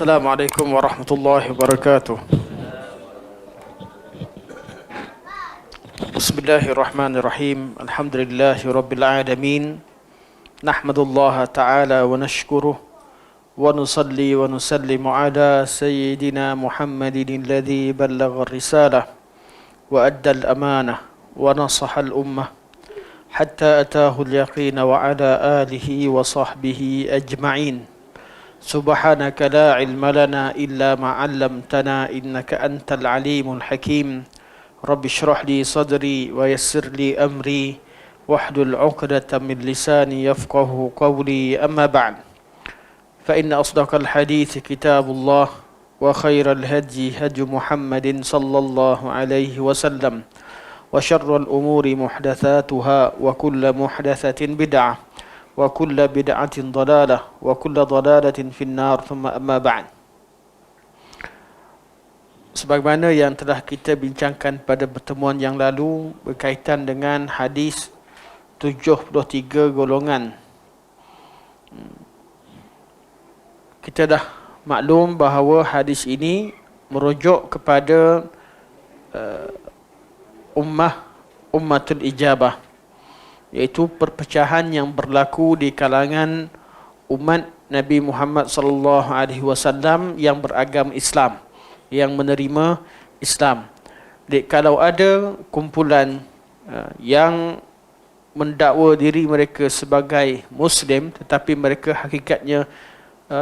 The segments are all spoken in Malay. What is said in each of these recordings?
Assalamualaikum warahmatullahi wabarakatuh. Bismillahirrahmanirrahim. Alhamdulillahi rabbil alamin. Nahmadullah ta'ala wa nashkuruh wa nusalli wa nusallimu ala sayyidina Muhammadin alladhi ballagha ar-risalah wa adda al-amanah wa nasaha al-ummah hatta atahu al-yaqin wa ala alihi wa sahbihi ajma'in. Subhanaka la ilma lana illa ma 'allamtana innaka antal alimul hakim. Rabbi shrah li sadri wa yassir li amri wahlul 'uqdatam min lisani yafqahu qawli. Amma ba'd. Fa inna asdaqal hadits kitabullah wa khairal hadyi hadyu Muhammadin sallallahu alaihi wasallam wa syarrul umuri muhdatsatuha wa kullu muhdatsatin bid'ah wa kulla bid'atin dalalah wa kulla dalalatin finnar. Thumma amma ba'd. Sebagaimana yang telah kita bincangkan pada pertemuan yang lalu berkaitan dengan hadis 73 golongan, kita dah maklum bahawa hadis ini merujuk kepada ummatul ijabah, iaitu perpecahan yang berlaku di kalangan umat Nabi Muhammad sallallahu alaihi wasallam yang beragama Islam, yang menerima Islam. Jadi kalau ada kumpulan yang mendakwa diri mereka sebagai Muslim tetapi mereka hakikatnya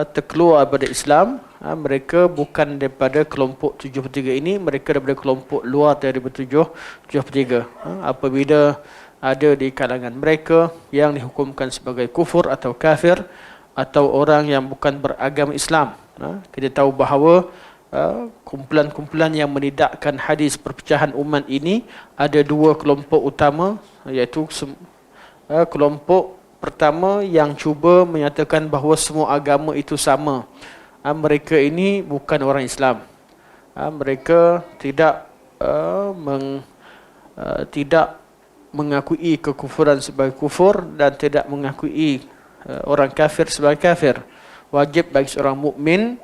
terkeluar daripada Islam, mereka bukan daripada kelompok 73 ini, mereka daripada kelompok luar daripada 73. Apabila ada di kalangan mereka yang dihukumkan sebagai kufur atau kafir atau orang yang bukan beragama Islam, kita tahu bahawa kumpulan-kumpulan yang menidakkan hadis perpecahan umat ini ada dua kelompok utama, iaitu kelompok pertama yang cuba menyatakan bahawa semua agama itu sama. Mereka ini bukan orang Islam. Mereka tidak mengakui kekufuran sebagai kufur dan tidak mengakui orang kafir sebagai kafir. Wajib bagi seorang mukmin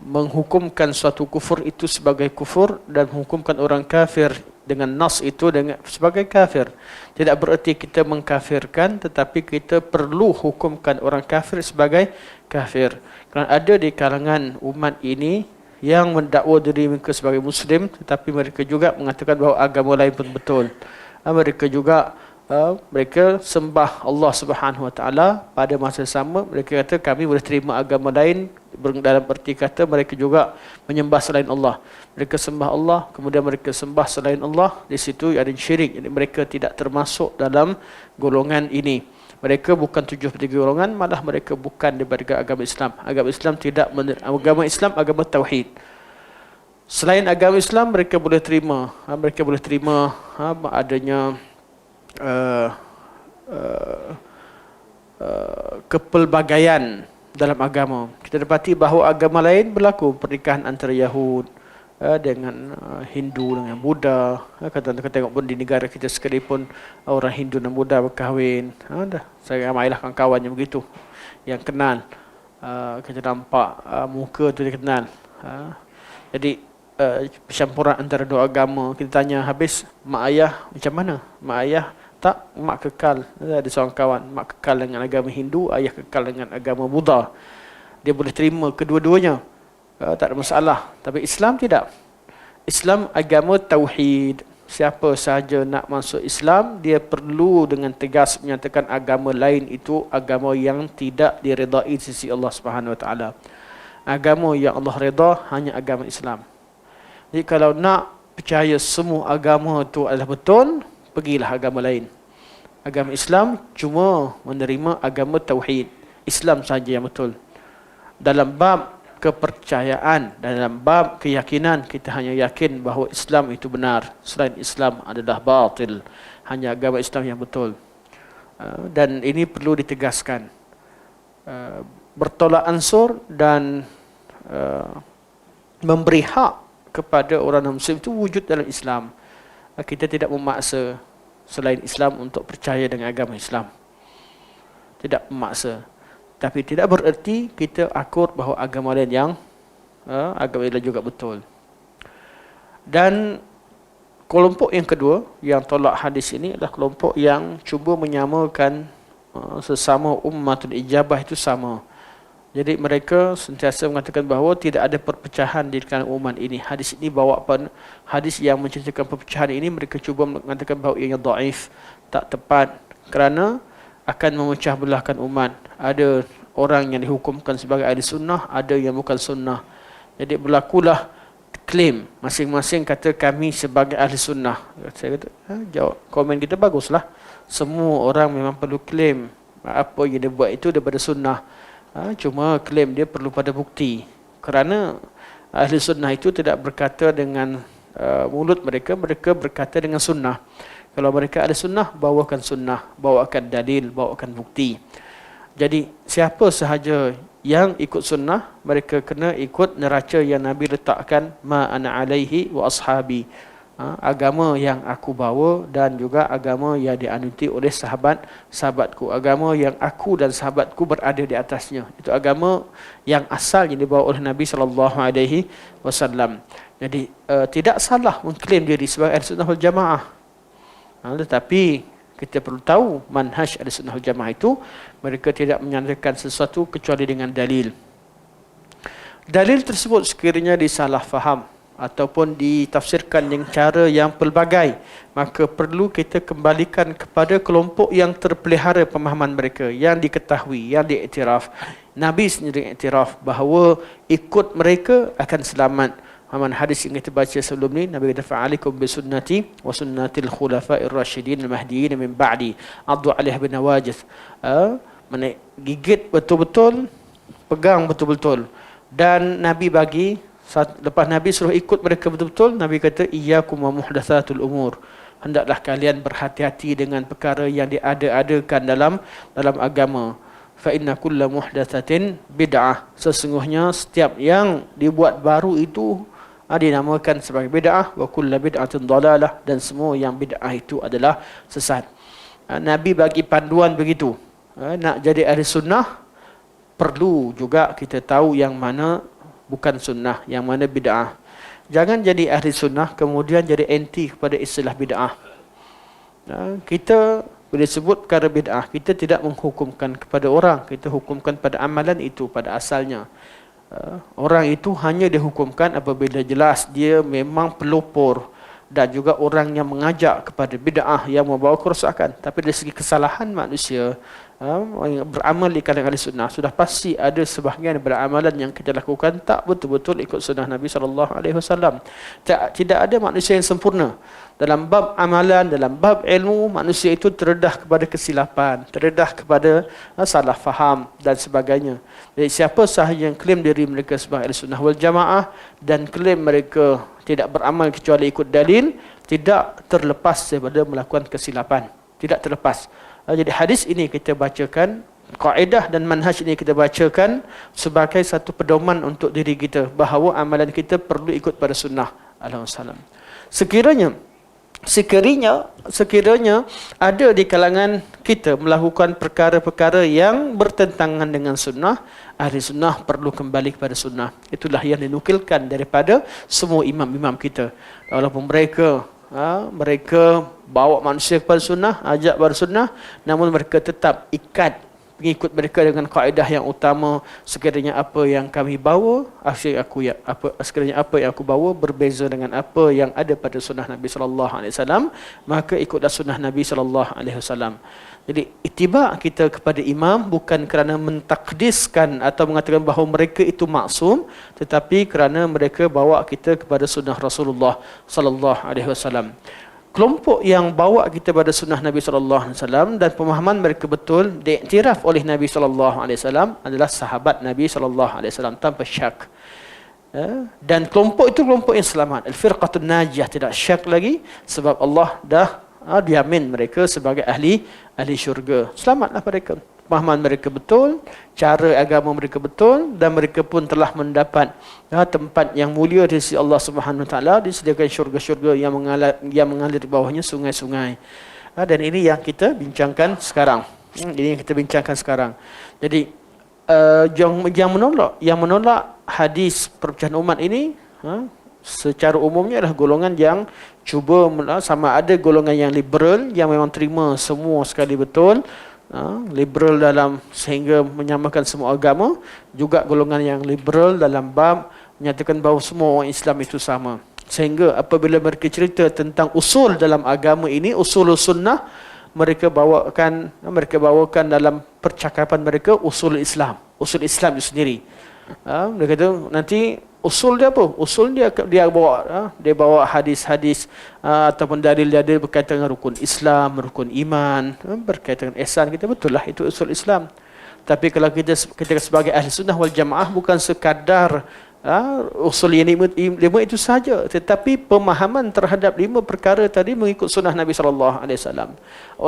menghukumkan suatu kufur itu sebagai kufur dan menghukumkan orang kafir dengan nas itu sebagai kafir. Tidak bererti kita mengkafirkan, tetapi kita perlu hukumkan orang kafir sebagai kafir. Kerana ada di kalangan umat ini yang mendakwa diri mereka sebagai Muslim tetapi mereka juga mengatakan bahawa agama lain pun betul. Mereka juga mereka sembah Allah Subhanahu Wa Taala, pada masa sama mereka kata kami boleh terima agama lain, dalam erti kata mereka juga menyembah selain Allah. Mereka sembah Allah kemudian mereka sembah selain Allah, di situ ada syirik. Jadi mereka tidak termasuk dalam golongan ini. Mereka bukan 73 golongan, malah mereka bukan daripada agama Islam. Agama Islam tidak agama Islam agama tauhid. Selain agama Islam mereka boleh terima, adanya kepelbagaian dalam agama. Kita dapati bahawa agama lain berlaku pernikahan antara Yahud dengan Hindu dengan Buddha. Kita tengok pun di negara kita sekalipun orang Hindu dan Buddha berkahwin. Saya ramailah kawan-kawan yang begitu, yang kenal. Kita nampak muka tu dia kenal. Jadi percampuran antara dua agama. Kita tanya habis, mak ayah macam mana? Mak ayah tak, mak kekal. Ada seorang kawan, mak kekal dengan agama Hindu, ayah kekal dengan agama Buddha. Dia boleh terima kedua-duanya, tak ada masalah. Tapi Islam tidak. Islam agama tauhid. Siapa sahaja nak masuk Islam, dia perlu dengan tegas menyatakan agama lain itu agama yang tidak diredai di sisi Allah Subhanahu Wa Taala. Agama yang Allah redha hanya agama Islam. Jadi kalau nak percaya semua agama itu adalah betul, pergilah agama lain. Agama Islam cuma menerima agama tauhid. Islam saja yang betul. Dalam bab kepercayaan, dalam bab keyakinan, kita hanya yakin bahawa Islam itu benar. Selain Islam adalah batil. Hanya agama Islam yang betul. Dan ini perlu ditegaskan. Bertolak ansur dan memberi hak kepada orang Muslim itu wujud dalam Islam. Kita tidak memaksa selain Islam untuk percaya dengan agama Islam. Tidak memaksa. Tapi tidak bererti kita akur bahawa agama lain yang agama lain juga betul. Dan kelompok yang kedua yang tolak hadis ini adalah kelompok yang cuba menyamakan sesama ummatul ijabah itu sama. Jadi mereka sentiasa mengatakan bahawa tidak ada perpecahan di kalangan umat ini. Hadis ini bawa hadis yang menceritakan perpecahan ini, mereka cuba mengatakan bahawa ianya dhaif, tak tepat, kerana akan memecah belahkan umat. Ada orang yang dihukumkan sebagai ahli sunnah, ada yang bukan sunnah. Jadi berlakulah klaim masing-masing kata kami sebagai ahli sunnah. Saya kata, jawab komen kita baguslah. Semua orang memang perlu klaim apa yang dia buat itu daripada sunnah. Cuma klaim dia perlu pada bukti. Kerana ahli sunnah itu tidak berkata dengan mulut mereka, mereka berkata dengan sunnah. Kalau mereka ahli sunnah, bawakan sunnah, bawakan dalil, bawakan bukti. Jadi siapa sahaja yang ikut sunnah, mereka kena ikut neraca yang Nabi letakkan, ma ana alaihi wa ashabi. Agama yang aku bawa dan juga agama yang dianuti oleh sahabatku. Agama yang aku dan sahabatku berada di atasnya. Itu agama yang asal yang dibawa oleh Nabi SAW. Jadi tidak salah mengklaim diri sebagai Ahlussunnah wal Jamaah. Tetapi kita perlu tahu manhaj Ahlussunnah wal Jamaah itu, mereka tidak menyatakan sesuatu kecuali dengan dalil. Dalil tersebut sekiranya disalah faham ataupun ditafsirkan dengan cara yang pelbagai, maka perlu kita kembalikan kepada kelompok yang terpelihara pemahaman mereka, yang diketahui, yang diiktiraf. Nabi sendiri iktiraf bahawa ikut mereka akan selamat. Pemahaman hadis yang kita baca sebelum ni, Nabi kata fa'alikum bisunnati wa sunnatil khulafa'ir rasyidin al-mahdiyyin min ba'di addu 'alaiha bin nawajis. Gigit betul-betul, pegang betul-betul. Dan Nabi bagi, lepas Nabi suruh ikut mereka betul-betul, Nabi kata iyyakum wa muhdatsatul umur. Hendaklah kalian berhati-hati dengan perkara yang diada-adakan dalam agama. Fa inna kulla muhdatsatin bid'ah. Sesungguhnya setiap yang dibuat baru itu dinamakan sebagai bid'ah, wa kullu bid'atin dalalah, dan semua yang bid'ah itu adalah sesat. Nabi bagi panduan begitu. Nak jadi ahli sunnah, perlu juga kita tahu yang mana bukan sunnah, yang mana bid'ah. Jangan jadi ahli sunnah kemudian jadi anti kepada istilah bid'ah. Kita bila sebut perkara bid'ah, kita tidak menghukumkan kepada orang, kita hukumkan pada amalan itu pada asalnya. Orang itu hanya dihukumkan apabila jelas dia memang pelopor dan juga orang yang mengajak kepada bid'ah yang membawa kerosakan. Tapi dari segi kesalahan manusia beramal di kalangan ahli sunnah, sudah pasti ada sebahagian beramalan yang kita lakukan tak betul-betul ikut sunnah Nabi SAW. Tidak ada manusia yang sempurna. Dalam bab amalan, dalam bab ilmu, manusia itu terdedah kepada kesilapan, terdedah kepada salah faham dan sebagainya. Jadi siapa sahaja yang klaim diri mereka sebagai ahli sunnah wal jamaah dan klaim mereka tidak beramal kecuali ikut dalil, tidak terlepas daripada melakukan kesilapan. Tidak terlepas. Jadi hadis ini kita bacakan, kaedah dan manhaj ini kita bacakan sebagai satu pedoman untuk diri kita bahawa amalan kita perlu ikut pada sunnah Alaihissalam. Sekiranya ada di kalangan kita melakukan perkara-perkara yang bertentangan dengan sunnah, ahli sunnah perlu kembali kepada sunnah. Itulah yang dinukilkan daripada semua imam-imam kita. Walaupun mereka bawa manusia kepada sunnah, ajak kepada sunnah, namun mereka tetap ikat pengikut mereka dengan kaedah yang utama. Sekiranya apa yang kami bawa, sekiranya apa yang aku bawa berbeza dengan apa yang ada pada sunnah Nabi SAW, maka ikutlah sunnah Nabi SAW. Jadi ittiba' kita kepada imam bukan kerana mentakdiskan atau mengatakan bahawa mereka itu maksum, tetapi kerana mereka bawa kita kepada sunnah Rasulullah SAW. Kelompok yang bawa kita pada sunnah Nabi SAW dan pemahaman mereka betul diiktiraf oleh Nabi SAW adalah sahabat Nabi SAW tanpa syak. Dan kelompok itu kelompok yang selamat. Al-firqatun najiyah, tidak syak lagi, sebab Allah dah diamin mereka sebagai ahli syurga. Selamatlah mereka. Pemahaman mereka betul, cara agama mereka betul, dan mereka pun telah mendapat tempat yang mulia di sisi Allah Subhanahu Wa Taala, disediakan syurga-syurga yang mengalir di bawahnya sungai-sungai. Dan ini yang kita bincangkan sekarang. Jadi yang menolak hadis perpecahan umat ini, secara umumnya adalah golongan yang cuba sama ada golongan yang liberal yang memang terima semua sekali betul, liberal dalam sehingga menyamakan semua agama, juga golongan yang liberal dalam bab menyatakan bahawa semua orang Islam itu sama. Sehingga apabila mereka cerita tentang usul dalam agama ini, usul sunnah, mereka bawakan dalam percakapan mereka usul Islam itu sendiri. Mereka kata nanti usul dia apa? Usul dia bawa hadis-hadis ataupun dalil-dalil berkaitan dengan rukun Islam, rukun iman, berkaitan dengan ihsan. Kita betul lah itu usul Islam. Tapi kalau kita sebagai ahli sunnah wal jamaah bukan sekadar usul yang lima itu saja, tetapi pemahaman terhadap 5 perkara tadi mengikut sunnah Nabi SAW.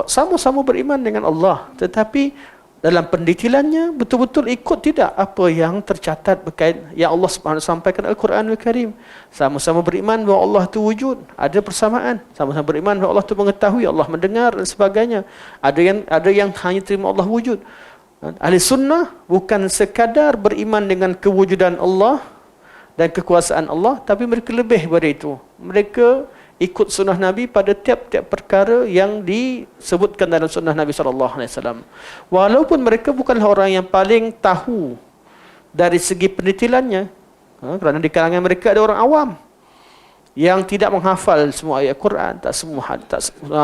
Sama-sama beriman dengan Allah, tetapi dalam pendetilannya betul-betul ikut tidak apa yang tercatat berkait yang Allah Subhanahu sampaikan Al-Quranul Karim. Sama-sama beriman bahawa Allah itu wujud, ada persamaan. Sama-sama beriman bahawa Allah itu mengetahui, Allah mendengar dan sebagainya. Ada yang hanya terima Allah wujud. Ahli sunnah bukan sekadar beriman dengan kewujudan Allah dan kekuasaan Allah, tapi mereka lebih daripada itu. Mereka ikut sunnah Nabi pada tiap-tiap perkara yang disebutkan dalam sunnah Nabi SAW. Walaupun mereka bukanlah orang yang paling tahu dari segi pendetilannya, kerana di kalangan mereka ada orang awam yang tidak menghafal semua ayat Quran, tak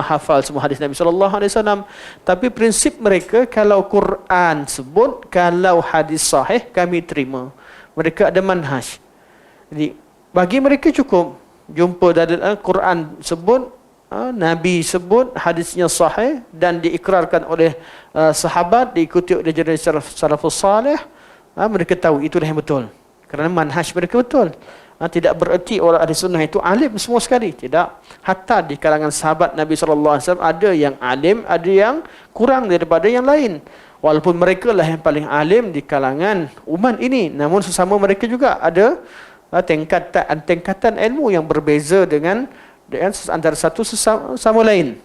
hafal semua hadis Nabi SAW. Tapi prinsip mereka, kalau Quran sebut, kalau hadis sahih, kami terima. Mereka ada manhaj. Jadi bagi mereka cukup jumpa dalil Al-Quran sebut, Nabi sebut, hadisnya sahih dan diikrarkan oleh sahabat, diikuti oleh generasi salafus salih, mereka tahu itulah yang betul. Kerana manhaj mereka betul. Tidak bererti orang ahli sunnah itu alim semua sekali. Tidak. Hatta di kalangan sahabat Nabi SAW ada yang alim, ada yang kurang daripada yang lain. Walaupun mereka lah yang paling alim di kalangan umat ini, namun sesama mereka juga ada tingkatan ilmu yang berbeza dengan antara satu sama lain.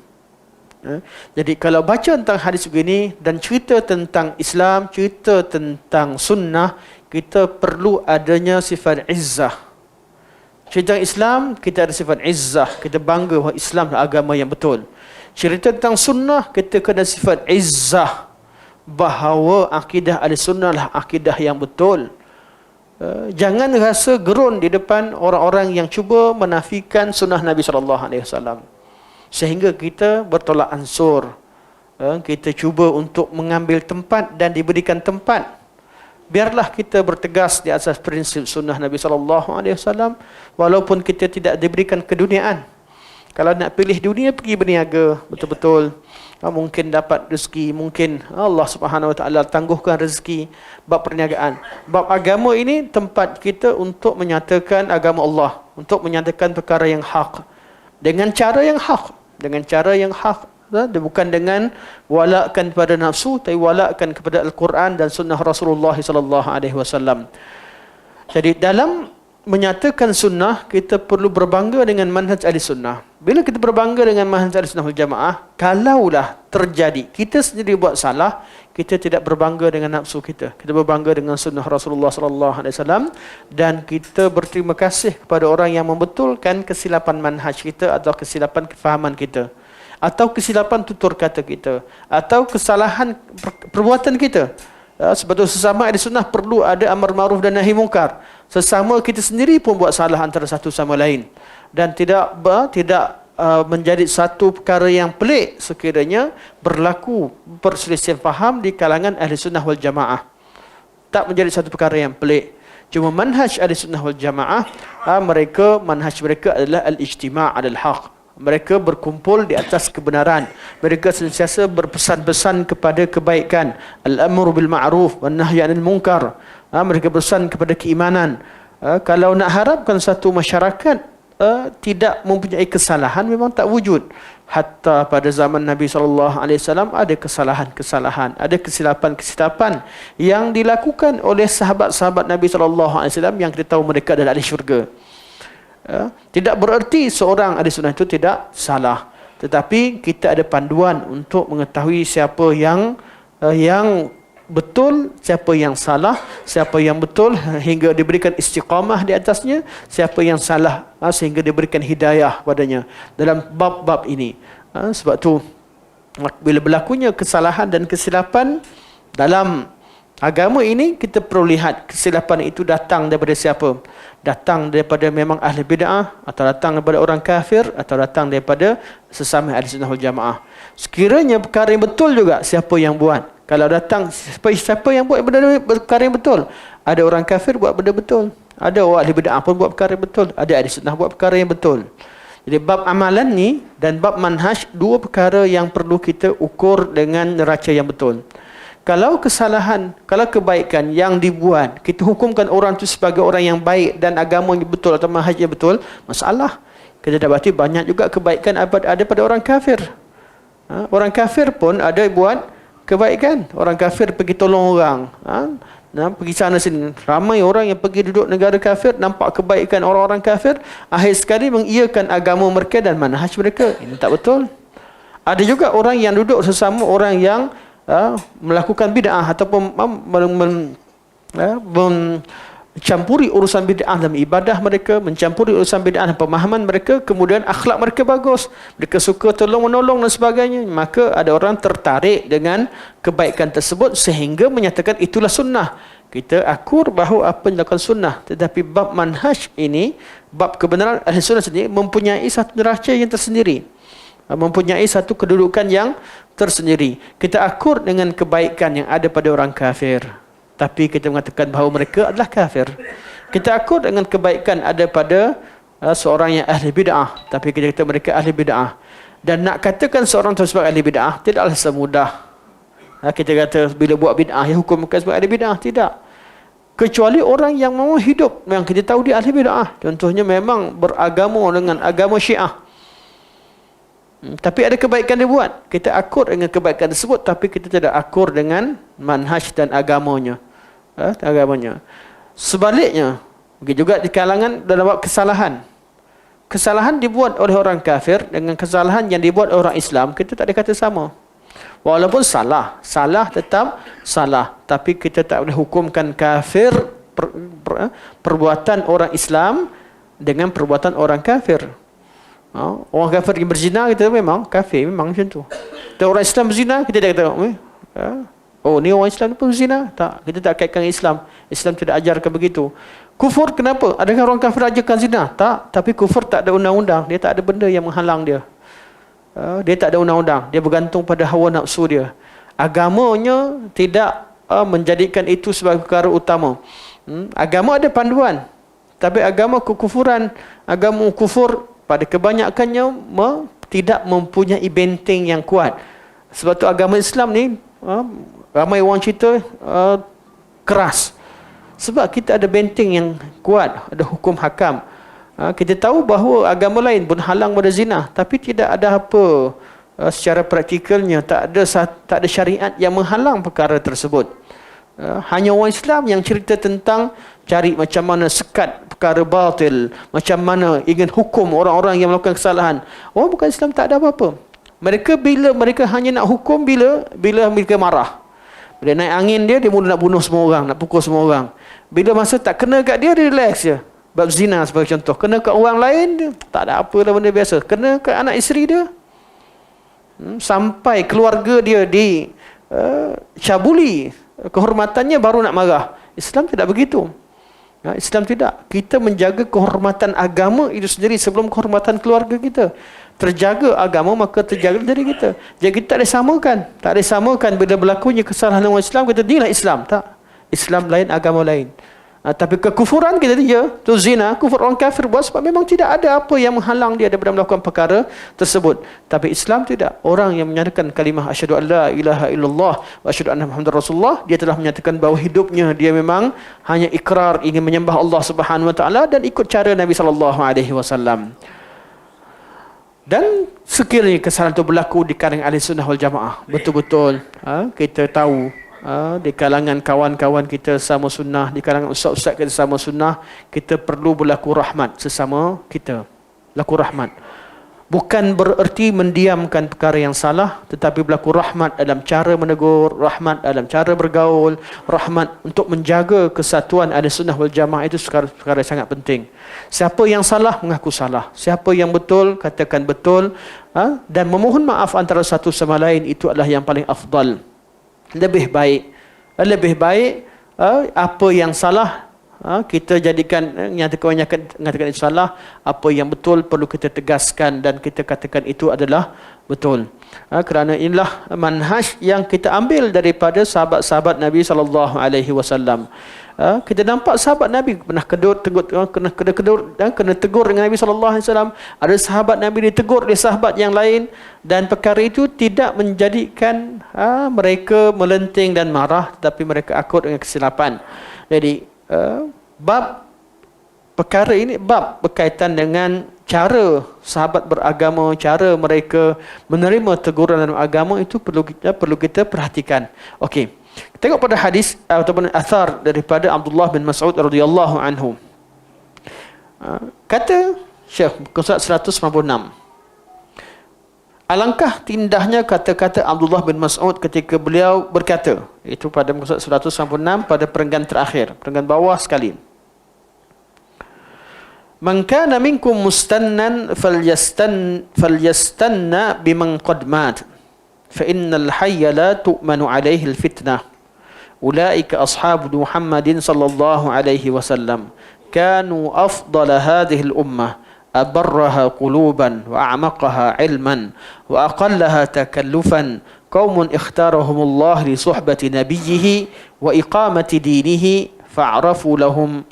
Jadi kalau baca tentang hadis begini dan cerita tentang Islam, cerita tentang sunnah, kita perlu adanya sifat izzah. Cerita Islam, kita ada sifat izzah, kita bangga bahawa Islam adalah agama yang betul. Cerita tentang sunnah, kita kena sifat izzah, bahawa akidah ahli sunnah adalah akidah yang betul. Jangan rasa gerun di depan orang-orang yang cuba menafikan sunnah Nabi SAW. Sehingga kita bertolak ansur. Kita cuba untuk mengambil tempat dan diberikan tempat. Biarlah kita bertegas di atas prinsip sunnah Nabi SAW, walaupun kita tidak diberikan keduniaan. Kalau nak pilih dunia, pergi berniaga betul-betul. Mungkin dapat rezeki, mungkin Allah Subhanahu Wa Taala tangguhkan rezeki. Bab perniagaan, bab agama ini tempat kita untuk menyatakan agama Allah, untuk menyatakan perkara yang hak dengan cara yang hak, bukan dengan walakkan kepada nafsu, tapi walakkan kepada Al-Quran dan sunnah Rasulullah SAW. Jadi dalam menyatakan sunnah, kita perlu berbangga dengan manhaj ahli sunnah. Bila kita berbangga dengan manhaj ahli sunnah wal jamaah, kalaulah terjadi kita sendiri buat salah, kita tidak berbangga dengan nafsu kita. Kita berbangga dengan sunnah Rasulullah SAW, dan kita berterima kasih kepada orang yang membetulkan kesilapan manhaj kita, atau kesilapan kefahaman kita, atau kesilapan tutur kata kita, atau kesalahan perbuatan kita. Sebab itu sesama ahli sunnah perlu ada amar ma'ruf dan nahi mungkar. Sesama kita sendiri pun buat salah antara satu sama lain, dan tidak menjadi satu perkara yang pelik sekiranya berlaku perselisihan faham di kalangan ahli sunnah wal jamaah. Tak menjadi satu perkara yang pelik. Cuma manhaj ahli sunnah wal jamaah, manhaj mereka adalah al-ijtima' alal haq. Mereka berkumpul di atas kebenaran. Mereka sentiasa berpesan-pesan kepada kebaikan. Al-amru bil ma'ruf wan nahyi 'anil munkar. Mereka berpesan kepada keimanan. Kalau nak harapkan satu masyarakat tidak mempunyai kesalahan, memang tak wujud. Hatta pada zaman Nabi SAW ada kesalahan-kesalahan, ada kesilapan-kesilapan yang dilakukan oleh sahabat-sahabat Nabi SAW yang kita tahu mereka adalah ahli syurga. Tidak bererti seorang ahli sunnah itu tidak salah, tetapi kita ada panduan untuk mengetahui siapa yang betul, siapa yang salah, siapa yang betul hingga diberikan istiqamah di atasnya, siapa yang salah sehingga diberikan hidayah padanya dalam bab-bab ini. Sebab tu bila berlakunya kesalahan dan kesilapan dalam agama ini, kita perlu lihat kesilapan itu datang daripada siapa. Datang daripada memang ahli bid'ah, atau datang daripada orang kafir, atau datang daripada sesama ahli sunnah wal jamaah. Sekiranya perkara yang betul juga, siapa yang buat. Kalau datang siapa yang buat benda perkara yang betul, ada orang kafir buat benda betul, ada orang ahli bid'ah pun buat perkara yang betul, ada ahli sunnah buat perkara yang betul. Jadi bab amalan ni dan bab manhaj, dua perkara yang perlu kita ukur dengan neraca yang betul. Kalau kesalahan, kalau kebaikan yang dibuat, kita hukumkan orang itu sebagai orang yang baik dan agamanya betul atau manhajnya betul, masalah. Kita dapati banyak juga kebaikan ada pada orang kafir. Orang kafir pun ada buat kebaikan. Orang kafir pergi tolong orang. Pergi sana sini. Ramai orang yang pergi duduk negara kafir, nampak kebaikan orang-orang kafir, akhir sekali mengiyakan agama mereka dan manhaj mereka. Ini tak betul. Ada juga orang yang duduk sesama orang yang melakukan bid'ah ataupun mencampuri urusan bid'ah dalam ibadah mereka, mencampuri urusan bid'ah dalam pemahaman mereka, kemudian akhlak mereka bagus, mereka suka tolong-menolong dan sebagainya, maka ada orang tertarik dengan kebaikan tersebut sehingga menyatakan itulah sunnah. Kita akur bahawa apa yang dilakukan sunnah, tetapi bab manhaj ini, bab kebenaran ahli sunnah sendiri mempunyai satu neraca yang tersendiri, mempunyai satu kedudukan yang tersendiri. Kita akur dengan kebaikan yang ada pada orang kafir, tapi kita mengatakan bahawa mereka adalah kafir. Kita akur dengan kebaikan ada pada seorang yang ahli bid'ah, tapi kita kata mereka ahli bid'ah. Dan nak katakan seorang tersebut ahli bid'ah tidaklah semudah kita kata bila buat bid'ah yang hukum sebagai ahli bid'ah, tidak. Kecuali orang yang memang hidup, memang kita tahu dia ahli bid'ah, contohnya memang beragama dengan agama Syiah, tapi ada kebaikan dia buat, kita akur dengan kebaikan tersebut, tapi kita tidak akur dengan manhaj dan agamanya. Sebaliknya, begitu juga di kalangan dalam bab kesalahan. Kesalahan dibuat oleh orang kafir dengan kesalahan yang dibuat oleh orang Islam, kita tak dikata sama. Walaupun salah tetap salah, tapi kita tak boleh hukumkan kafir perbuatan orang Islam dengan perbuatan orang kafir. Orang kafir yang berzina, kita memang kafir, memang macam tu. Dan orang Islam berzina, kita tak kata oh ni orang Islam pun berzina. Tak, kita tak kaitkan Islam. Islam tidak ajarkan begitu. Kufur kenapa? Adakah orang kafir ajarkan zina? Tak, tapi kufur tak ada undang-undang, dia tak ada benda yang menghalang dia. Dia tak ada undang-undang, dia bergantung pada hawa nafsu dia. Agamanya tidak menjadikan itu sebagai perkara utama. Agama ada panduan, tapi agama kekufuran, agama kufur pada kebanyakannya tidak mempunyai benteng yang kuat. Sebab tu agama Islam ni ramai orang cerita keras. Sebab kita ada benteng yang kuat, ada hukum hakam. Kita tahu bahawa agama lain pun halang pada zina, tapi tidak ada apa secara praktikalnya, tak ada syariat yang menghalang perkara tersebut. Hanya orang Islam yang cerita tentang cari macam mana sekat perkara batil, macam mana ingin hukum orang-orang yang melakukan kesalahan. Orang bukan Islam tak ada apa-apa. Bila mereka hanya nak hukum bila mereka marah. Bila naik angin dia mula nak bunuh semua orang, nak pukul semua orang. Bila masa tak kena kat dia relax je. Bab zina sebagai contoh, kena kat orang lain dia tak ada apa lah, benda biasa. Kena kat anak isteri dia, sampai keluarga dia cabuli kehormatannya baru nak marah. Islam tidak begitu. Islam tidak. Kita menjaga kehormatan agama itu sendiri sebelum kehormatan keluarga kita. Terjaga agama, maka terjaga diri kita. Jadi kita tak ada samakan bila berlakunya kesalahan orang Islam, kita inilah Islam. Tak. Islam lain, agama lain. Tapi kekufuran kita dia, tu zina, kufur orang kafir buat sebab memang tidak ada apa yang menghalang dia daripada melakukan perkara tersebut. Tapi Islam tidak. Orang yang menyatakan kalimah asyhadu an la ilaha illallah wa asyhadu anna muhammadar rasulullah, dia telah menyatakan bahawa hidupnya dia memang hanya ikrar ingin menyembah Allah Subhanahu wa taala dan ikut cara Nabi sallallahu alaihi wasallam. Dan sekiranya kesalahan itu berlaku di kalangan ahli sunnah wal jamaah, betul-betul kita tahu di kalangan kawan-kawan kita sama sunnah, di kalangan ustaz-ustaz kita sama sunnah, kita perlu berlaku rahmat sesama kita. Laku rahmat. Bukan bererti mendiamkan perkara yang salah, tetapi berlaku rahmat dalam cara menegur, rahmat dalam cara bergaul, rahmat untuk menjaga kesatuan Ahlussunnah wal Jamaah. Itu perkara sangat penting. Siapa yang salah, mengaku salah. Siapa yang betul, katakan betul. Dan memohon maaf antara satu sama lain, itu adalah yang paling afdal. Lebih baik. Lebih baik apa yang salah kita jadikan nyatakan itu salah, apa yang betul perlu kita tegaskan dan kita katakan itu adalah betul. Kerana inilah manhaj yang kita ambil daripada sahabat-sahabat Nabi sallallahu alaihi wasallam. Kita nampak sahabat Nabi pernah kena tegur dengan Nabi sallallahu alaihi wasallam. Ada sahabat Nabi ditegur oleh sahabat yang lain, dan perkara itu tidak menjadikan mereka melenting dan marah, tetapi mereka akut dengan kesilapan. Jadi bab perkara ini bab berkaitan dengan cara sahabat beragama, cara mereka menerima teguran dalam agama, itu perlu kita perhatikan. Okey. Tengok pada hadis ataupun athar daripada Abdullah bin Mas'ud radhiyallahu anhu. Kata Syekh muka surat 196. Alangkah indahnya kata-kata Abdullah bin Mas'ud ketika beliau berkata, itu pada muka surat 196 pada perenggan terakhir, perenggan bawah sekali. Man kana minkum mustannan falyastanna biman qad mat fa innal hayya la tu'manu alayhi al-fitnah. Ulaika ashabu Muhammadin sallallahu alaihi wasallam kanu afdala hadhihi al-ummah abarraha quluban wa a'maqaha ilman wa aqallaha takallufan qaumun ikhtarahumullah li suhbati nabiyhi wa iqamati dinihi fa'rafu lahum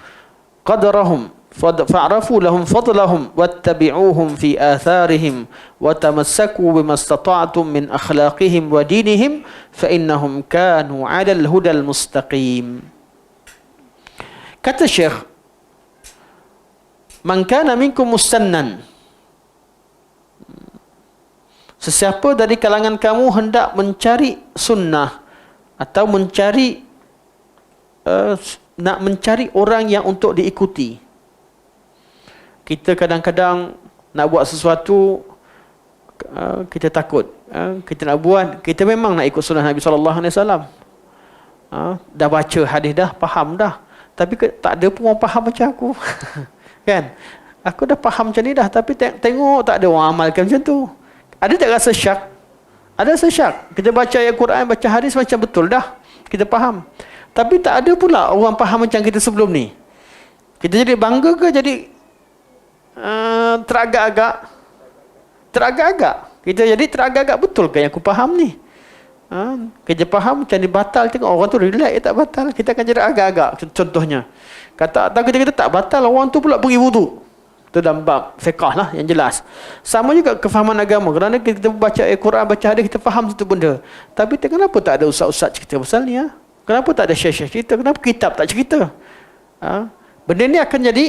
qadrahum فاعرفوا لهم فضلهم واتبعوهم في آثارهم وتمسكوا بما استطعتم من أخلاقهم ودينهم فإنهم كانوا على الهدى المستقيم. Kata Syekh, man kana minkum mustannan, sesiapa dari kalangan kamu hendak mencari sunnah atau nak mencari orang yang untuk diikuti. Kita kadang-kadang nak buat sesuatu, kita takut. Kita nak buat, kita memang nak ikut sunnah Nabi sallallahu alaihi wasallam. Dah baca hadis dah, faham dah. Tapi tak ada pun orang faham macam aku. Kan? Aku dah faham macam ni dah, tapi tengok tak ada orang amalkan macam tu. Ada tak rasa syak? Ada rasa syak. Kita baca ayat Quran, baca hadis macam betul dah. Kita faham. Tapi tak ada pula orang faham macam kita sebelum ni. Kita jadi bangga ke jadi teragak-agak. Kita jadi teragak-agak, betul ke yang aku faham ni? Kita faham macam ni batal, tengok orang tu relax, tak batal, kita akan jadi agak-agak. Contohnya kata atau kita tak batal, orang tu pula pergi wudu. Itu dalam bab fiqh lah yang jelas. Sama juga kefahaman agama. Kerana kita baca Al-Quran, baca hadis, kita faham satu benda. Tapi kenapa tak ada ustaz-ustaz cerita pasal ni? Kenapa tak ada syekh-syekh cerita? Kenapa kitab tak cerita? Benda ni akan jadi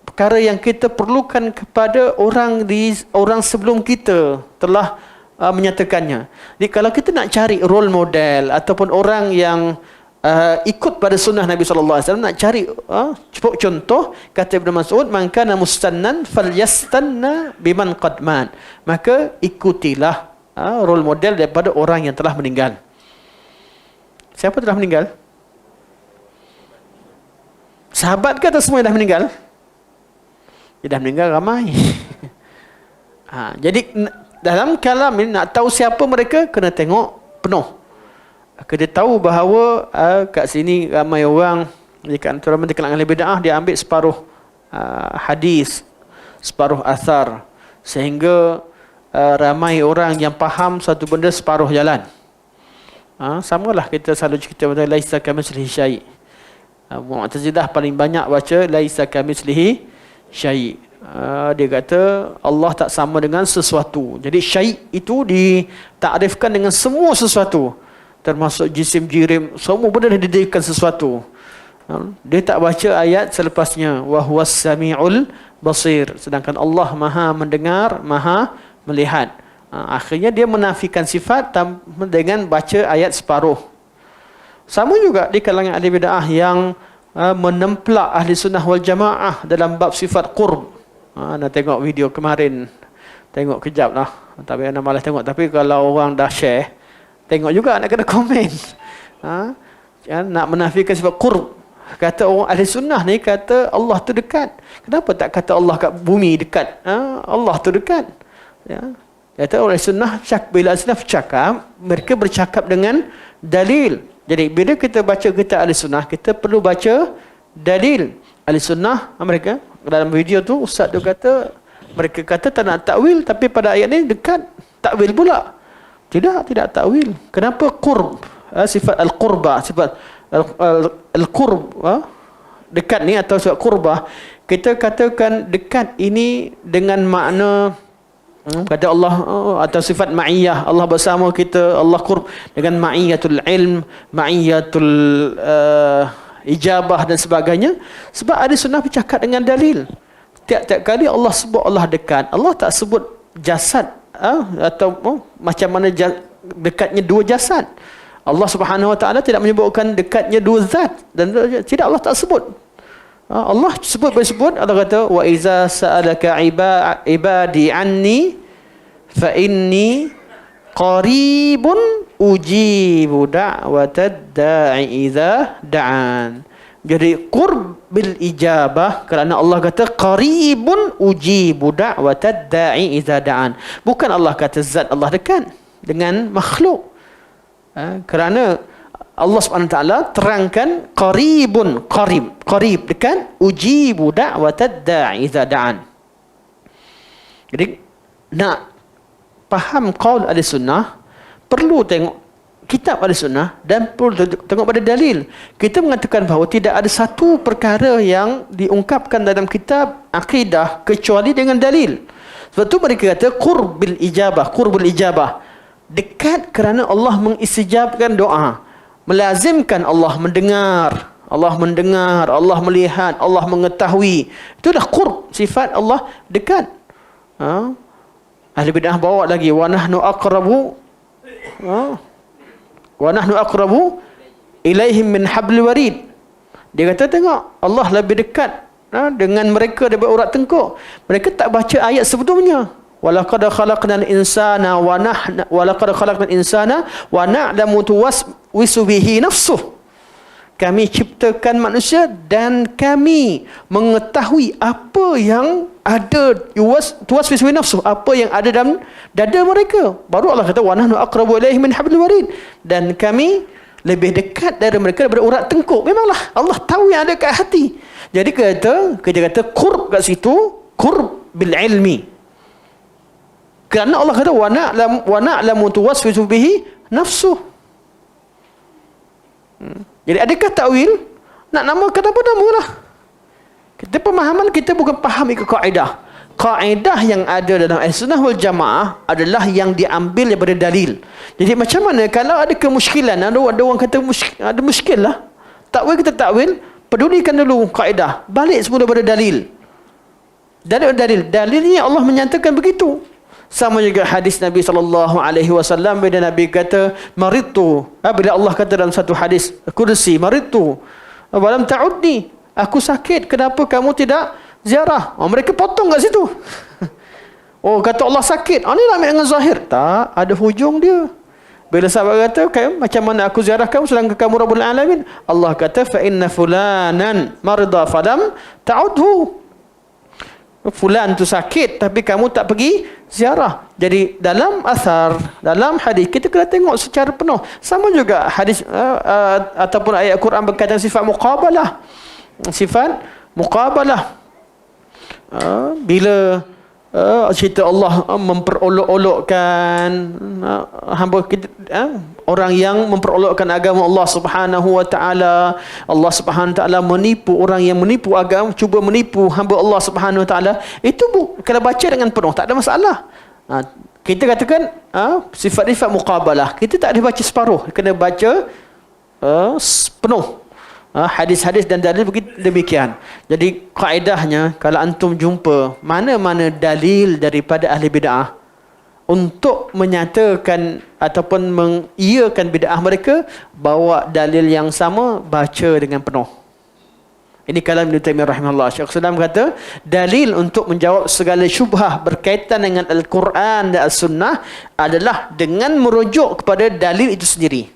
perkara yang kita perlukan kepada orang sebelum kita telah menyatakannya. Jadi kalau kita nak cari role model ataupun orang yang ikut pada sunnah Nabi sallallahu alaihi wasallam, nak cari contoh, kata Ibnu Mas'ud, man kana mustannan falyastanna biman qad mat, maka ikutilah role model daripada orang yang telah meninggal. Siapa telah meninggal? Sahabat ke atau semua yang dah meninggal? Dia dah meninggal ramai. Jadi dalam kalam ini nak tahu siapa mereka, kena tengok penuh. Kena tahu bahawa kat sini ramai orang, jika antara di kalangan bid'ah, dia ambil separuh hadis, separuh athar, sehingga ramai orang yang faham satu benda separuh jalan. Samalah kita selalu cerita pasal laisa kamitslihi syai'. Mu'tazilah paling banyak baca laisa kamitslihi syai'. Dia kata Allah tak sama dengan sesuatu. Jadi syai' itu ditakrifkan dengan semua sesuatu, termasuk jisim, jirim, semua benda didirikan sesuatu. Dia tak baca ayat selepasnya, wa huwas samiul basir, sedangkan Allah Maha mendengar, Maha melihat. Akhirnya dia menafikan sifat dengan baca ayat separuh. Sama juga di kalangan ahli bid'ah yang menemplak ahli sunnah wal jamaah dalam bab sifat qurb. Nak tengok video kemarin Tengok kejap lah. Tapi anak malas tengok. Tapi kalau orang dah share, tengok juga nak kena komen. Nak menafikan sifat qurb. Kata orang ahli sunnah ni kata Allah tu dekat. Kenapa tak kata Allah kat bumi dekat? Allah tu dekat. Ya. Kata orang ahli sunnah, bila ahli sunnah bercakap, mereka bercakap dengan dalil. Jadi bila kita baca kitab ahli sunnah, kita perlu baca dalil. Ahli sunnah mereka dalam video tu ustaz tu kata, mereka kata tak nak takwil, tapi pada ayat ni dekat. Takwil pula. Tidak takwil. Kenapa qurb? Sifat al-qurba, sifat al-qurb, dekat ni atau sifat qurbah, kita katakan dekat ini dengan makna kata Allah, atau sifat ma'iyah, Allah bersama kita, Allah qurb dengan ma'iyatul ilm, ma'iyatul ijabah dan sebagainya. Sebab ada sunnah bercakap dengan dalil. Tiap-tiap kali Allah sebut Allah dekat, Allah tak sebut jasad, atau macam mana dekatnya dua jasad. Allah Subhanahu Wa Taala tidak menyebutkan dekatnya dua zat, dan tidak, Allah tak sebut. Allah sebut Allah kata wa iza sa'alaka ibadi anni fa inni qaribun ujibu da'watad da'i idza da'an. Jadi qurb bil ijabah kerana Allah kata qaribun ujibu da'watad da'i idza da'an. Bukan Allah kata zat Allah dekat dengan makhluk. Kerana Allah SWT terangkan qaribun, qarib dekat, ujibu da'watad da'i idza da'an. Jadi nak faham qaul ahli sunnah, perlu tengok kitab ahli sunnah dan perlu tengok pada dalil. Kita mengatakan bahawa tidak ada satu perkara yang diungkapkan dalam kitab akidah kecuali dengan dalil. Sebab tu mereka kata qurbul ijabah, dekat kerana Allah mengistijabkan doa, melazimkan Allah mendengar, Allah melihat, Allah mengetahui. Itu dah qurb, sifat Allah dekat. Ahli bid'ah bawa lagi wa nahnu aqrabu ilaihim min hablil warid. Dia kata tengok, Allah lebih dekat dengan mereka daripada urat tengkuk. Mereka tak baca ayat sebelumnya. Walaqad khalaqnal insana wa na'lamu tuwaswisu bihi nafsuh. Kami ciptakan manusia dan kami mengetahui apa yang ada, tuwaswisu bihi nafsuh, apa yang ada dalam dada mereka. Baru Allah kata wa nahnu aqrabu ilaihi min hablil warid, dan kami lebih dekat dari mereka daripada urat tengkuk. Memanglah Allah tahu yang ada kat hati. Jadi kita kata qurb kat situ, qurb bil ilmi. Kerana Allah kata wa na'lamu tuwaswisu bihi nafsuh. Jadi adakah takwil? Nak namakan apa namalah. Kita pemahaman kita bukan faham ikut kaedah. Kaedah yang ada dalam Ahlussunnah wal Jamaah adalah yang diambil daripada dalil. Jadi macam mana kalau ada kemusykilan, ada orang kata ada muskil lah. Takwil kita takwil, pedulikan dulu kaedah. Balik semula daripada dalil. Dalilnya Allah menyatakan begitu. Sama juga hadis Nabi SAW bila Nabi kata maritu, bila Allah kata dalam satu hadis kursi, maritu walam ta'udni, aku sakit, kenapa kamu tidak ziarah? Mereka potong kat situ. Kata Allah sakit, ni nak dengan zahir. Tak, ada hujung dia. Bila sahabat kata, macam mana aku ziarah kamu sedangkan kamu Rabbul Alamin? Allah kata fa inna fulanan marida falam ta'udhu. Fulan tu sakit tapi kamu tak pergi ziarah. Jadi dalam asar, dalam hadis, kita kena tengok secara penuh. Sama juga hadis ataupun ayat Quran berkaitan sifat muqabalah. Sifat muqabalah. Bila cerita Allah memperolok-olokkan hamba kita, orang yang memperolokkan agama Allah Subhanahu Wa Taala. Allah Subhanahu Wa Taala menipu orang yang menipu agama, cuba menipu hamba Allah Subhanahu Wa Taala. Itu kena baca dengan penuh, tak ada masalah. Kita katakan sifat-sifat muqabalah, kita tak ada baca separuh, kena baca penuh. Hadis-hadis dan dalil begitu demikian. Jadi kaedahnya, kalau antum jumpa mana-mana dalil daripada ahli bid'ah untuk menyatakan ataupun mengiyakan bid'ah mereka, bawa dalil yang sama, baca dengan penuh. Ini kalam Ibn Taimiyah rahimahullah. Syekh Islam kata, dalil untuk menjawab segala syubhah berkaitan dengan Al-Quran dan As-Sunnah adalah dengan merujuk kepada dalil itu sendiri.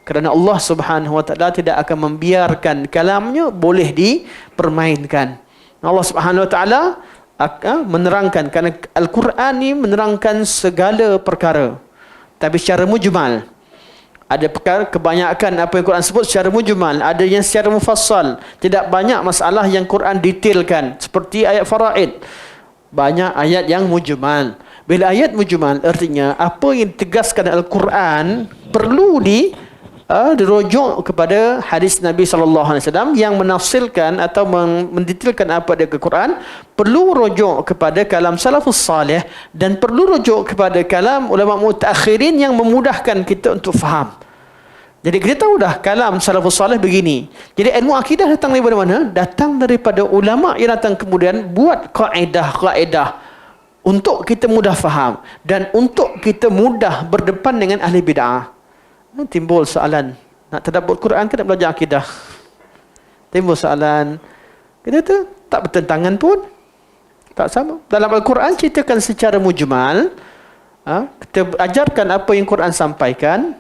Kerana Allah Subhanahu Wa Taala tidak akan membiarkan kalamnya boleh dipermainkan. Allah Subhanahu Wa Taala menerangkan, kerana Al-Quran ni menerangkan segala perkara, tapi secara mujmal. Ada perkara, kebanyakan apa yang Quran sebut secara mujmal, ada yang secara mufassal. Tidak banyak masalah yang Quran detailkan, seperti ayat faraid. Banyak ayat yang mujmal. Bila ayat mujmal, artinya apa yang ditegaskan Al-Quran perlu dirujuk kepada hadis Nabi SAW yang menafsirkan atau mendetailkan apa dia ke Quran. Perlu rujuk kepada kalam salafus salih dan perlu rujuk kepada kalam ulama mutaakhirin yang memudahkan kita untuk faham. Jadi kita tahu dah kalam salafus salih begini. Jadi ilmu akidah datang daripada mana? Datang daripada ulama yang datang kemudian buat kaedah-kaedah untuk kita mudah faham dan untuk kita mudah berdepan dengan ahli bid'ah. Timbul soalan, nak tadabbur Quran ke nak belajar akidah? Timbul soalan, kita tu tak bertentangan pun, tak sama. Dalam Al-Quran ceritakan secara mujmal, kita ajarkan apa yang Quran sampaikan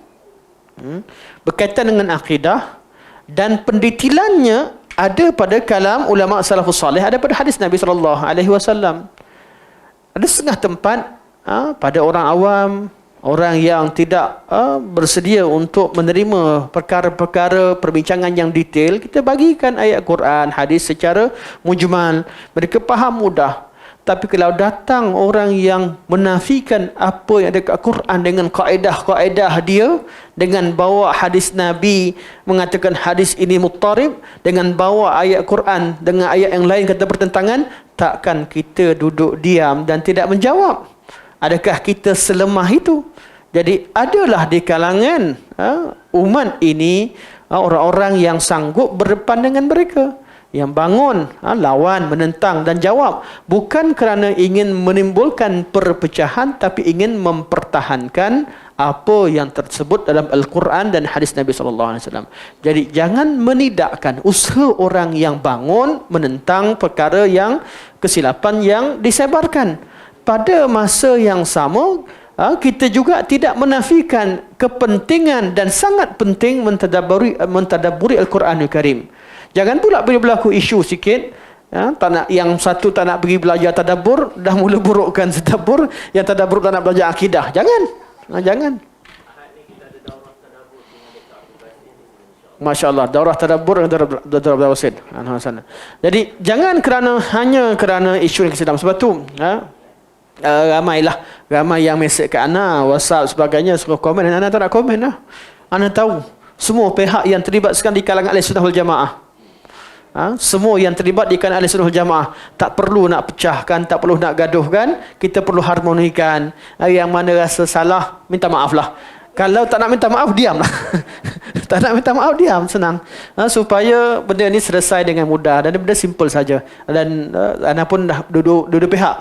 berkaitan dengan akidah, dan pendetilannya ada pada kalam ulama salafus salih, ada pada hadis Nabi SAW. Ada setengah tempat pada orang awam, orang yang tidak bersedia untuk menerima perkara-perkara perbincangan yang detail, kita bagikan ayat Quran, hadis secara mujmal. Mereka faham mudah. Tapi kalau datang orang yang menafikan apa yang ada kat Quran dengan kaedah-kaedah dia, dengan bawa hadis Nabi mengatakan hadis ini muttarib, dengan bawa ayat Quran dengan ayat yang lain kata bertentangan, takkan kita duduk diam dan tidak menjawab? Adakah kita selemah itu? Jadi adalah di kalangan umat ini orang-orang yang sanggup berdepan dengan mereka, yang bangun lawan, menentang dan jawab, bukan kerana ingin menimbulkan perpecahan, tapi ingin mempertahankan apa yang tersebut dalam Al-Quran dan hadis Nabi SAW. Jadi jangan menidakkan usaha orang yang bangun menentang perkara yang kesilapan yang disebarkan. Pada masa yang sama, kita juga tidak menafikan kepentingan dan sangat penting mentadabburi Al-Quranul Karim. Jangan pula bila berlaku isu sikit, tak nak, yang satu tak nak pergi belajar tadabbur, dah mula burukkan tadabbur, yang tadabbur tak nak belajar akidah. Jangan. Jangan. Masya Allah, daurah tadabbur dan daurah wasid. Jadi jangan hanya kerana isu yang sedang. Sebab tu ramai yang mesej kat Ana, WhatsApp sebagainya, suruh komen. Ana tak nak komen lah. Ana tahu semua pihak yang terlibat sekarang di kalangan Ahlussunnah wal Jamaah, semua yang terlibat di kalangan Ahlussunnah wal Jamaah, tak perlu nak pecahkan, tak perlu nak gaduhkan. Kita perlu harmonikan. Yang mana rasa salah, minta maaf lah. Kalau tak nak minta maaf, diam lah. Tak nak minta maaf, diam, senang. Supaya benda ni selesai dengan mudah dan benda simple saja. Dan Ana pun dah dua pihak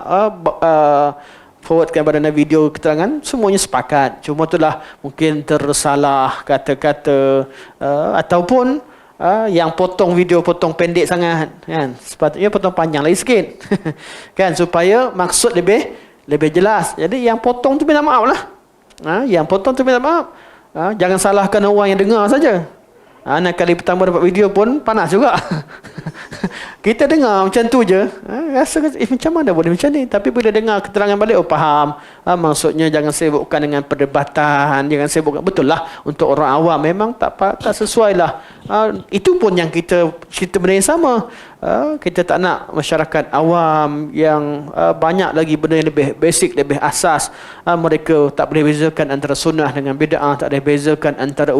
forwardkan pada video keterangan, semuanya sepakat. Cuma itulah mungkin tersalah kata-kata ataupun yang potong video potong pendek sangat, kan? Sepatutnya potong panjang lagi sikit. Kan, supaya maksud lebih jelas. Jadi yang potong tu minta maaf lah. Yang potong tu minta maaf. Jangan salahkan orang yang dengar saja. Anak kali pertama dapat video pun panas juga. Kita dengar macam tu je, rasa macam mana boleh macam ni. Tapi bila dengar keterangan balik, faham. Maksudnya jangan sibukkan dengan perdebatan, jangan sibukkan. Betul lah, untuk orang awam memang tak sesuai lah. Itu pun yang kita benda yang sama. Kita tak nak masyarakat awam yang banyak lagi benda yang lebih basic, lebih asas. Mereka tak boleh bezakan antara sunnah dengan bid'ah, tak boleh bezakan antara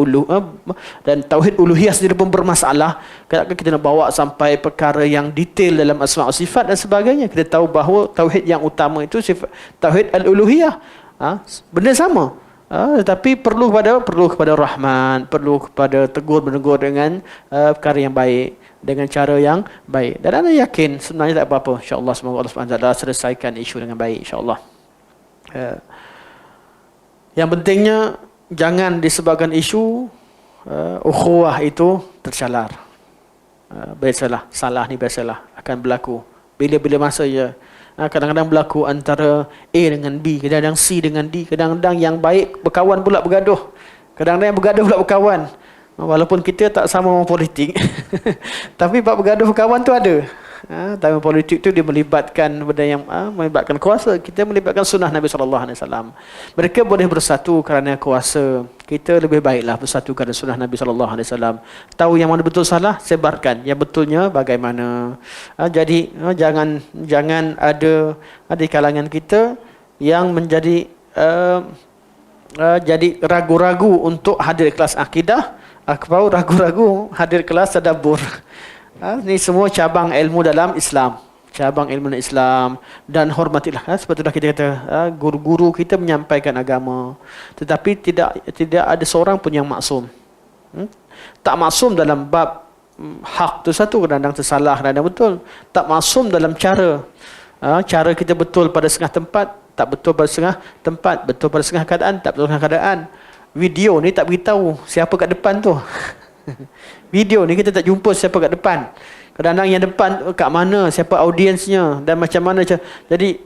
dan tauhid uluhiyah sendiri pun bermasalah. Kadang-kadang kita nak bawa sampai perkara yang detail dalam asma' wa sifat dan sebagainya. Kita tahu bahawa tauhid yang utama itu sifat tauhid al-uluhiyah. Benda sama. Tetapi perlu kepada rahman, perlu kepada tegur-menegur dengan perkara yang baik, dengan cara yang baik. Dan anda yakin sebenarnya tak apa-apa. InsyaAllah semoga Allah SWT selesaikan isu dengan baik, insyaAllah. Yang pentingnya jangan disebabkan isu ukhuwah itu tercalar. biasalah, salah ni biasalah akan berlaku. Bila-bila masa je. Kadang-kadang berlaku antara A dengan B, kadang-kadang C dengan D, kadang-kadang yang baik berkawan pula bergaduh. Kadang-kadang yang bergaduh pula berkawan. Walaupun kita tak sama politik. Tapi bab bergaduh berkawan tu ada. Dalam politik tu dia melibatkan benda yang melibatkan kuasa. Kita melibatkan sunnah Nabi SAW. Mereka boleh bersatu kerana kuasa. Kita lebih baiklah bersatu kerana sunnah Nabi SAW. Tahu yang mana betul salah, sebarkan. Yang betulnya bagaimana. Jadi jangan ada di kalangan kita yang menjadi jadi ragu-ragu untuk hadir kelas akidah, atau ragu-ragu hadir kelas tadabbur. Ini semua cabang ilmu dalam Islam. Cabang ilmu dalam Islam. Dan hormatilah. Seperti itulah kita kata, guru-guru kita menyampaikan agama. Tetapi tidak ada seorang pun yang maksum. Tak maksum dalam bab hak tu satu. Kadang-kadang tersalah, kadang-kadang betul. Tak maksum dalam cara. Cara kita betul pada setengah tempat, tak betul pada setengah tempat. Betul pada setengah keadaan, tak betul pada keadaan. Video ni tak beritahu siapa kat depan tu. Video ni kita tak jumpa siapa kat depan. Kadang-kadang yang depan kat mana, siapa audiensnya dan macam mana. Jadi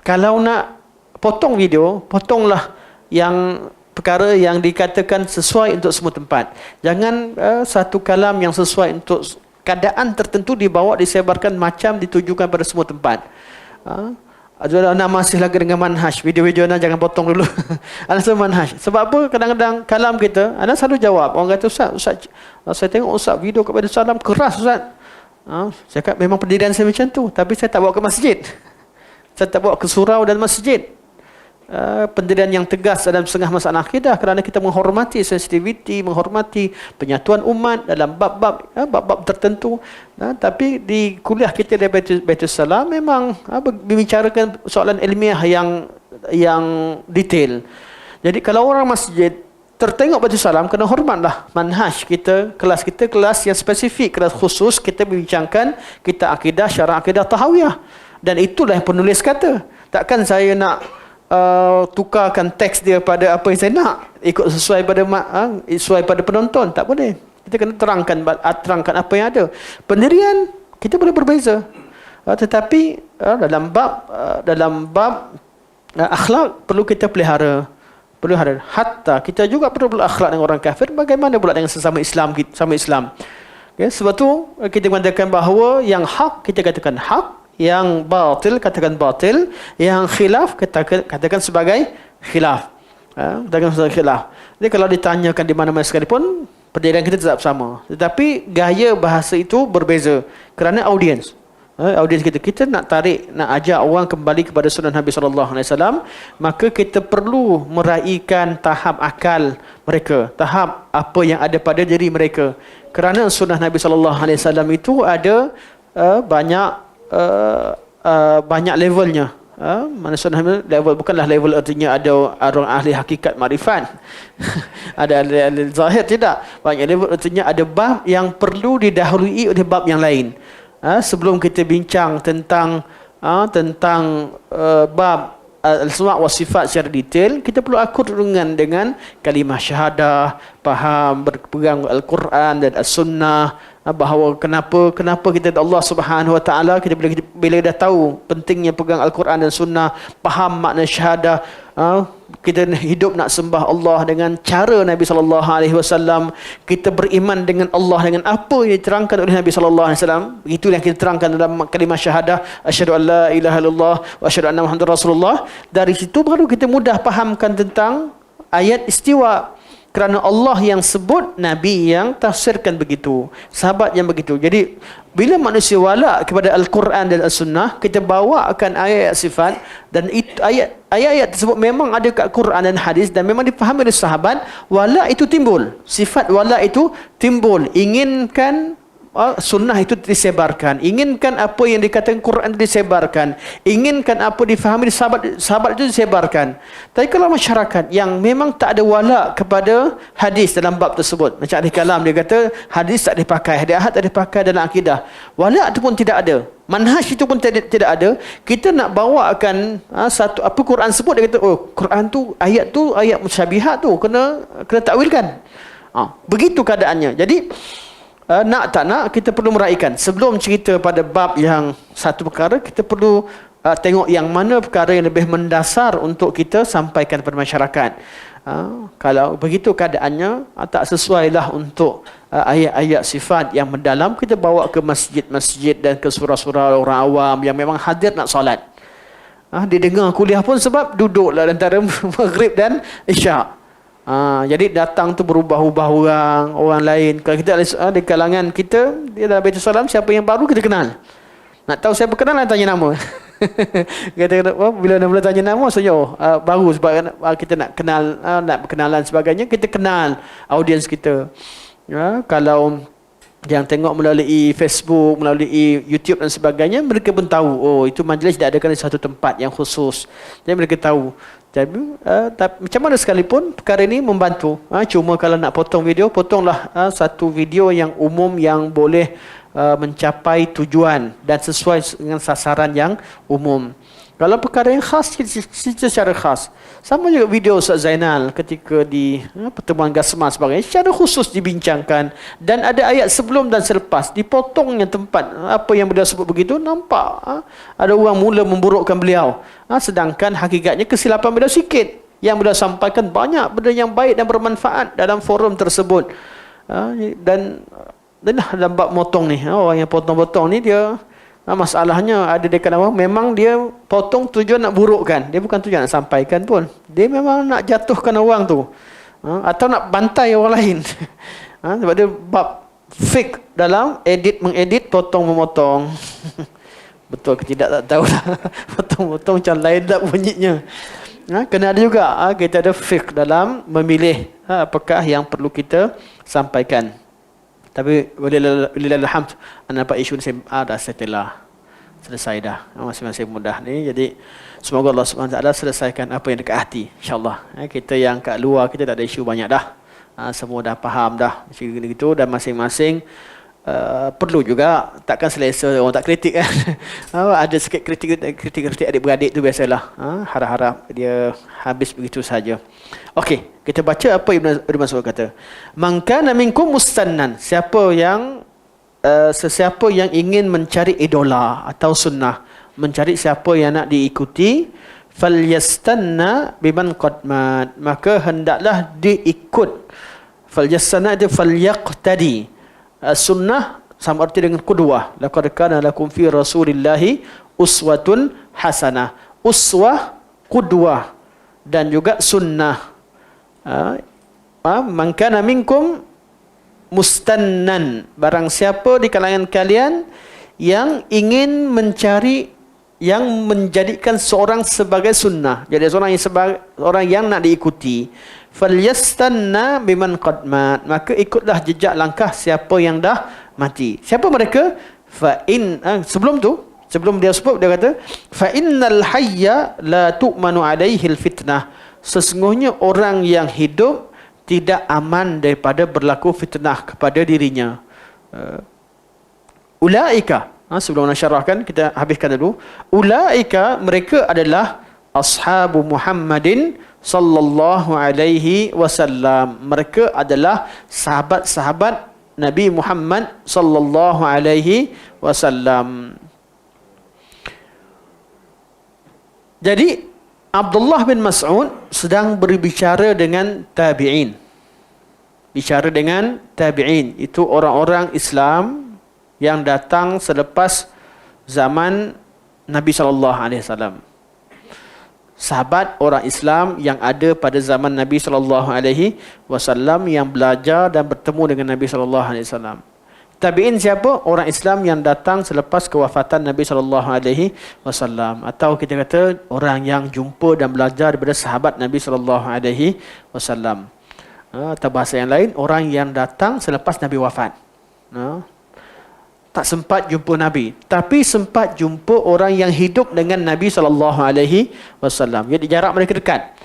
kalau nak potong video, potonglah yang perkara yang dikatakan sesuai untuk semua tempat. Jangan satu kalam yang sesuai untuk keadaan tertentu dibawa, disebarkan macam ditujukan pada semua tempat. Anda masih lagi dengan manhaj. Video-video anda jangan potong dulu. Anda selalu manhaj. Sebab apa? Kadang-kadang kalam kita, anda selalu jawab. Orang kata, Ustaz, saya tengok Ustaz video kepada salam keras Ustaz. Saya kata, memang pendirian saya macam tu. Tapi saya tak bawa ke masjid. Saya tak bawa ke surau dan masjid. Pendirian yang tegas dalam setengah masalah akidah, kerana kita menghormati sensitiviti, menghormati penyatuan umat dalam bab-bab tertentu. Tapi di kuliah kita di Baitul Salam memang membicarakan soalan ilmiah yang detail. Jadi kalau orang masjid tertengok Baitul Salam, kena hormatlah manhaj kita, kelas yang spesifik, kelas khusus kita membincangkan kita akidah, syarah akidah tahawiyah. Dan itulah yang penulis kata. Takkan saya nak tukarkan teks dia pada apa yang saya nak, ikut sesuai pada penonton. Tak boleh. Kita kena terangkan apa yang ada. Pendirian kita boleh berbeza, tetapi dalam bab akhlak perlu kita pelihara. Hatta kita juga perlu berakhlak dengan orang kafir. Bagaimana pula dengan sesama Islam, sama Islam. Okay, sebab tu kita mengatakan bahawa yang hak kita katakan hak, yang batil katakan batil, yang khilaf katakan sebagai khilaf. Katakan sebagai khilaf. Jadi kalau ditanyakan di mana-mana sekalipun, pendirian kita tetap sama. Tetapi gaya bahasa itu berbeza kerana audiens. Audiens kita nak ajak orang kembali kepada sunnah Nabi SAW, maka kita perlu meraihkan tahap akal mereka, tahap apa yang ada pada diri mereka. Kerana sunnah Nabi SAW itu ada banyak levelnya. Maksudnya level bukanlah level artinya ada orang ahli hakikat makrifat. Ada ahli zahir, tidak. Banyak level artinya ada bab yang perlu didahului oleh bab yang lain. Sebelum kita bincang tentang bab al-asma' wa sifat secara detail, kita perlu akur dengan kalimah syahadah, faham, berpegang Al-Quran dan As-Sunnah. Bahawa kenapa kita Allah Subhanahu Wa Taala, kita bila dah tahu pentingnya pegang Al-Quran dan Sunnah, faham makna syahadah, kita hidup nak sembah Allah dengan cara Nabi sallallahu alaihi wasallam, kita beriman dengan Allah dengan apa yang diterangkan oleh Nabi sallallahu alaihi wasallam. Itu yang kita terangkan dalam kalimah syahadah, asyhadu an la ilaha illallah wa asyhadu anna muhammadar rasulullah. Dari situ baru kita mudah fahamkan tentang ayat istiwa. Kerana Allah yang sebut, Nabi yang tafsirkan begitu, sahabat yang begitu. Jadi bila manusia walak kepada Al-Quran dan As-Sunnah, kita bawakan ayat-ayat sifat, dan ayat-ayat tersebut memang ada kat Quran dan hadis dan memang dipahami oleh sahabat. Walak itu timbul, sifat walak itu timbul, inginkan sunnah itu disebarkan, inginkan apa yang dikatakan Quran itu disebarkan, inginkan apa difahami sahabat itu disebarkan. Tapi kalau masyarakat yang memang tak ada wala kepada hadis dalam bab tersebut, macam ahli kalam dia kata hadis tak dipakai, hadis ahad tak dipakai dalam akidah, wala itu pun tidak ada, manhaj itu pun tidak ada. Kita nak bawakan satu apa Quran sebut, dia kata Quran tu ayat musyabihat tu kena takwilkan. Begitu keadaannya. Jadi nak tak nak kita perlu meraihkan. Sebelum cerita pada bab yang satu perkara, kita perlu tengok yang mana perkara yang lebih mendasar untuk kita sampaikan kepada masyarakat. Kalau begitu keadaannya tak sesuai lah untuk ayat-ayat sifat yang mendalam, kita bawa ke masjid-masjid dan ke surau-surau orang awam yang memang hadir nak solat. Dia dengar kuliah pun sebab duduklah antara maghrib dan isyak. Jadi datang tu berubah-ubah orang lain. Kalau kita di kalangan kita, dia dalam Baitul Salam, siapa yang baru kita kenal. Nak tahu siapa kenal, tanya nama. Kata bila mula tanya nama, maksudnya baru sebab kita nak kenal, nak berkenalan sebagainya, kita kenal audiens kita. Kalau yang tengok melalui Facebook, melalui YouTube dan sebagainya, mereka pun tahu, oh itu majlis diadakan di satu tempat yang khusus. Jadi mereka tahu. Jadi, macam mana sekalipun perkara ini membantu. Cuma kalau nak potong video, potonglah satu video yang umum yang boleh mencapai tujuan dan sesuai dengan sasaran yang umum. Kalau perkara yang khas, secara khas. Sama juga video Ustaz Zainal ketika di pertemuan Gasma sebagainya, secara khusus dibincangkan. Dan ada ayat sebelum dan selepas, dipotongnya tempat. Apa yang beliau sebut begitu, nampak ada orang mula memburukkan beliau. Sedangkan hakikatnya kesilapan beliau sikit. Yang beliau sampaikan banyak benda yang baik dan bermanfaat dalam forum tersebut. Dan dalam bab motong ni, orang yang potong-potong ni dia... masalahnya ada dekat awam, memang dia potong tujuan nak burukkan. Dia bukan tujuan nak sampaikan pun. Dia memang nak jatuhkan orang tu. Atau nak bantai orang lain. Sebab dia bab fake dalam mengedit, potong, memotong. Betul ke tidak tak tahulah. Potong-potong macam lain tak bunyinya. Kena ada juga. Kita ada fake dalam memilih apakah yang perlu kita sampaikan. Tapi walillahil hamd, nampak isu ni saya dah settle lah. Selesai dah. Masing-masing mudah ni. Jadi semoga Allah Subhanahu Wa Taala selesaikan apa yang dekat hati, insya-Allah. Kita yang kat luar kita tak ada isu banyak dah. Semua dah faham dah macam gitu, dan masing-masing perlu juga, takkan selesa orang tak kritik kan. Ada sikit kritik adik-beradik tu biasalah. Harap-harap dia habis begitu saja. Okey, kita baca apa Ibn Mas'ud kata. Man kana minkum mustannan, sesiapa yang ingin mencari idola atau sunnah, mencari siapa yang nak diikuti, falyastanna biman qad mat, maka hendaklah diikut. Falyastanna itu falyaqtadi. Sunnah sama arti dengan qudwah. Laqad kana lakum fi rasulillahi uswatun hasanah. Uswah, qudwah, dan juga sunnah. Man kana minkum mustannan, barang siapa di kalangan kalian yang ingin mencari, yang menjadikan seorang sebagai sunnah, jadi orang yang nak diikuti, falyastanna biman qad mat, maka ikutlah jejak langkah siapa yang dah mati. Siapa mereka? Sebelum dia sebut, dia kata fa innal hayya la tu'manu alaihi fitnah, sesungguhnya orang yang hidup tidak aman daripada berlaku fitnah kepada dirinya. Ulaika, sebelum nak syarahkan, kita habiskan dulu. Ulaika, mereka adalah ashabu Muhammadin sallallahu alaihi wasallam. Mereka adalah sahabat-sahabat Nabi Muhammad sallallahu alaihi wasallam. Jadi Abdullah bin Mas'ud sedang berbicara dengan tabi'in. Bicara dengan tabi'in, itu orang-orang Islam yang datang selepas zaman Nabi SAW. Sahabat orang Islam yang ada pada zaman Nabi SAW, yang belajar dan bertemu dengan Nabi SAW. Tabi'in siapa? Orang Islam yang datang selepas kewafatan Nabi SAW. Atau kita kata orang yang jumpa dan belajar daripada sahabat Nabi SAW. Atau bahasa yang lain, orang yang datang selepas Nabi wafat. Tak sempat jumpa Nabi, tapi sempat jumpa orang yang hidup dengan Nabi SAW. Jadi jarak mereka dekat.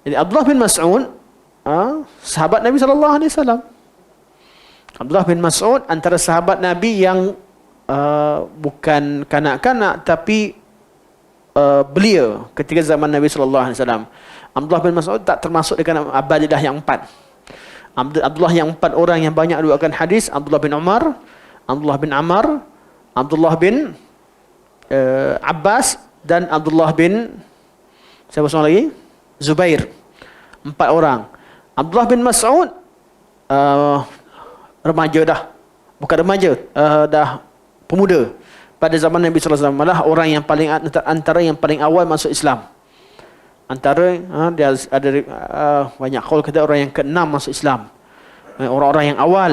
Jadi Abdullah bin Mas'ud, sahabat Nabi SAW. Abdullah bin Mas'ud antara sahabat Nabi yang bukan kanak-kanak, tapi belia ketika zaman Nabi SAW. Abdullah bin Mas'ud tak termasuk dengan abadilah yang 4. Abdullah yang 4 orang yang banyak riwayatkan hadis, Abdullah bin Umar, Abdullah bin Ammar, Abdullah bin Abbas, dan Abdullah bin siapa seorang lagi? Zubair. 4 orang. Abdullah bin Mas'ud remaja dah. Bukan remaja, dah pemuda pada zaman Nabi sallallahu alaihi wasallam. Malah orang yang paling antara yang paling awal masuk Islam. Antara dia ada banyak qaul kata orang yang ke-6 masuk Islam. Orang-orang yang awal.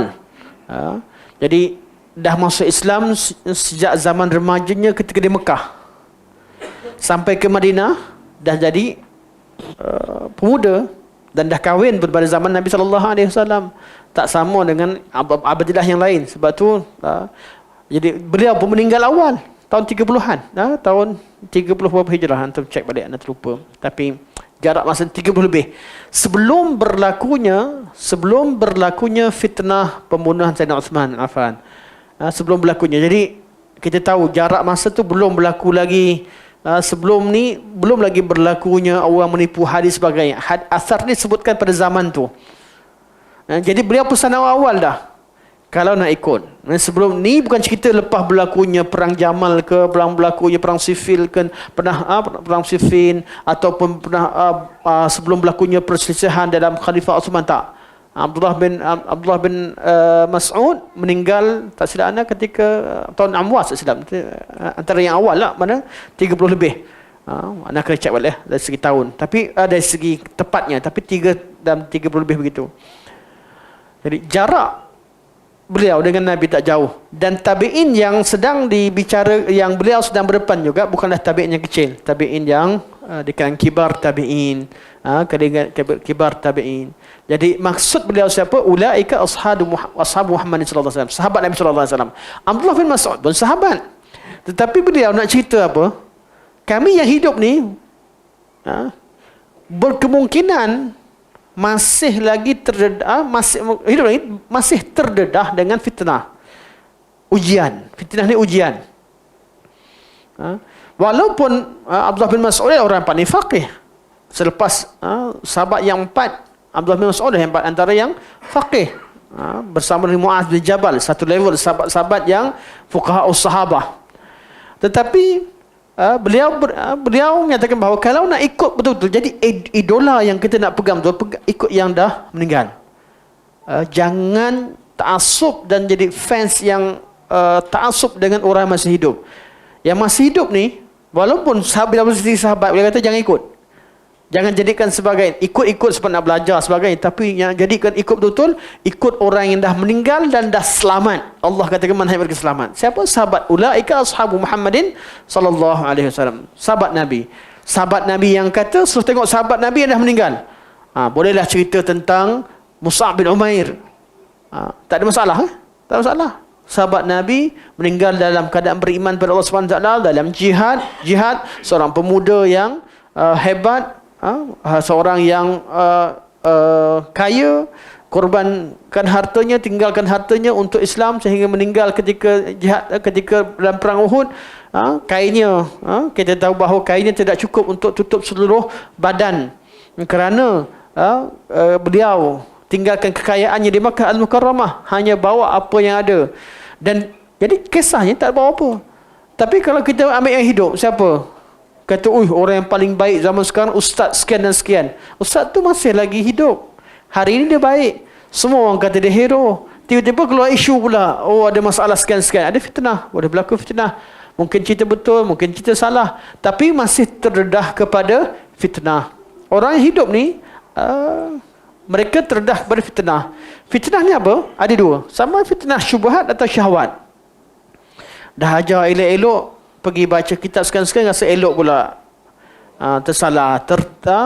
Jadi dah masuk Islam sejak zaman remajanya ketika di Mekah. Sampai ke Madinah dah jadi pemuda dan dah kahwin pada zaman Nabi sallallahu alaihi wasallam. Tak sama dengan Abdillah yang lain. Sebab tu jadi beliau pun meninggal awal tahun 30-an, tahun 30 berapa Hijrah, antum cek balik, anda terlupa. Tapi jarak masa 30 lebih sebelum berlakunya fitnah pembunuhan Sayyidina Uthman bin Affan. Sebelum berlakunya. Jadi kita tahu jarak masa tu belum berlaku lagi. Sebelum ni belum lagi berlakunya orang menipu hadis sebagainya. Asar ni sebutkan pada zaman tu. Jadi beliau pesan awal dah kalau nak ikut. Sebelum ni bukan cerita lepas berlakunya perang Jamal ke, berlakunya perang Siffin ke, perang Siffin, ataupun pernah sebelum berlakunya perselisihan dalam Khalifah Uthman, tak. Abdullah bin Mas'ud meninggal tak silap anda ketika tahun Amwas, tak silap, antara yang awal lah, mana 30 lebih. Anda kena cek balik dari segi tahun, tapi dari segi tepatnya, tapi 30 lebih begitu. Jadi jarak beliau dengan Nabi tak jauh. Dan tabi'in yang sedang dibicara, yang beliau sedang berdepan juga, bukanlah tabi'in yang kecil, tabi'in yang di kalangan kibar tabi'in, kibar tabi'in. Jadi maksud beliau siapa? Ulaika ashabu Muhammad sallallahu alaihi wasallam, sahabat Nabi sallallahu alaihi wasallam. Abdullah bin Mas'ud pun sahabat. Tetapi beliau nak cerita apa? Kami yang hidup ni berkemungkinan masih lagi terdedah, masih terdedah dengan fitnah. Ujian. Fitnah ni ujian. Walaupun Abdullah bin Mas'ud orang paling faqih. Selepas sahabat yang 4, Abdullah bin Mas'ud yang 4 antara yang faqih. Bersama dengan Mu'adz bin Jabal, satu level sahabat-sahabat yang fuqaha'us sahabah. Tetapi beliau menyatakan bahawa kalau nak ikut betul-betul, jadi idola yang kita nak pegang betul, ikut yang dah meninggal. Jangan ta'assub dan jadi fans yang ta'assub dengan orang masih hidup. Yang masih hidup ni, walaupun sahabat beliau kata jangan ikut. Jangan jadikan sebagai ikut-ikut sebab nak belajar sebagainya, tapi yang jadikan ikut betul-betul, ikut orang yang dah meninggal dan dah selamat. Allah katakan manhaj mereka selamat. Siapa? Sahabat. Ulaika ashabu Muhammadin sallallahu alaihi wasallam. Sahabat Nabi. Sahabat Nabi yang kata, suruh tengok sahabat Nabi yang dah meninggal. Bolehlah cerita tentang Mus'ab bin Umair. Tak ada masalah. Tak ada masalah. Sahabat Nabi meninggal dalam keadaan beriman pada Allah Subhanahu wa taala, dalam jihad, seorang pemuda yang hebat, seorang yang kaya, korbankan hartanya, tinggalkan hartanya untuk Islam sehingga meninggal ketika jihad, ketika dalam perang Uhud. Kainnya, kita tahu bahawa kainnya tidak cukup untuk tutup seluruh badan kerana beliau tinggalkan kekayaannya di Makkah Al-Mukarramah, hanya bawa apa yang ada. Dan jadi kisahnya tak bawa apa. Tapi kalau kita ambil yang hidup, siapa? Kata, orang yang paling baik zaman sekarang ustaz sekian dan sekian. Ustaz tu masih lagi hidup. Hari ini dia baik. Semua orang kata dia hero. Tiba-tiba keluar isu pula, ada masalah sekian-sekian. Ada fitnah, boleh berlaku fitnah. Mungkin cerita betul, mungkin cerita salah, tapi masih terdedah kepada fitnah. Orang yang hidup ni, mereka terdedah kepada fitnah. Fitnah ni apa? Ada dua. Sama fitnah syubhat atau syahwat. Dah ajar elok-elok, pergi baca kitab sekian-sekian, rasa elok pula. Tersalah,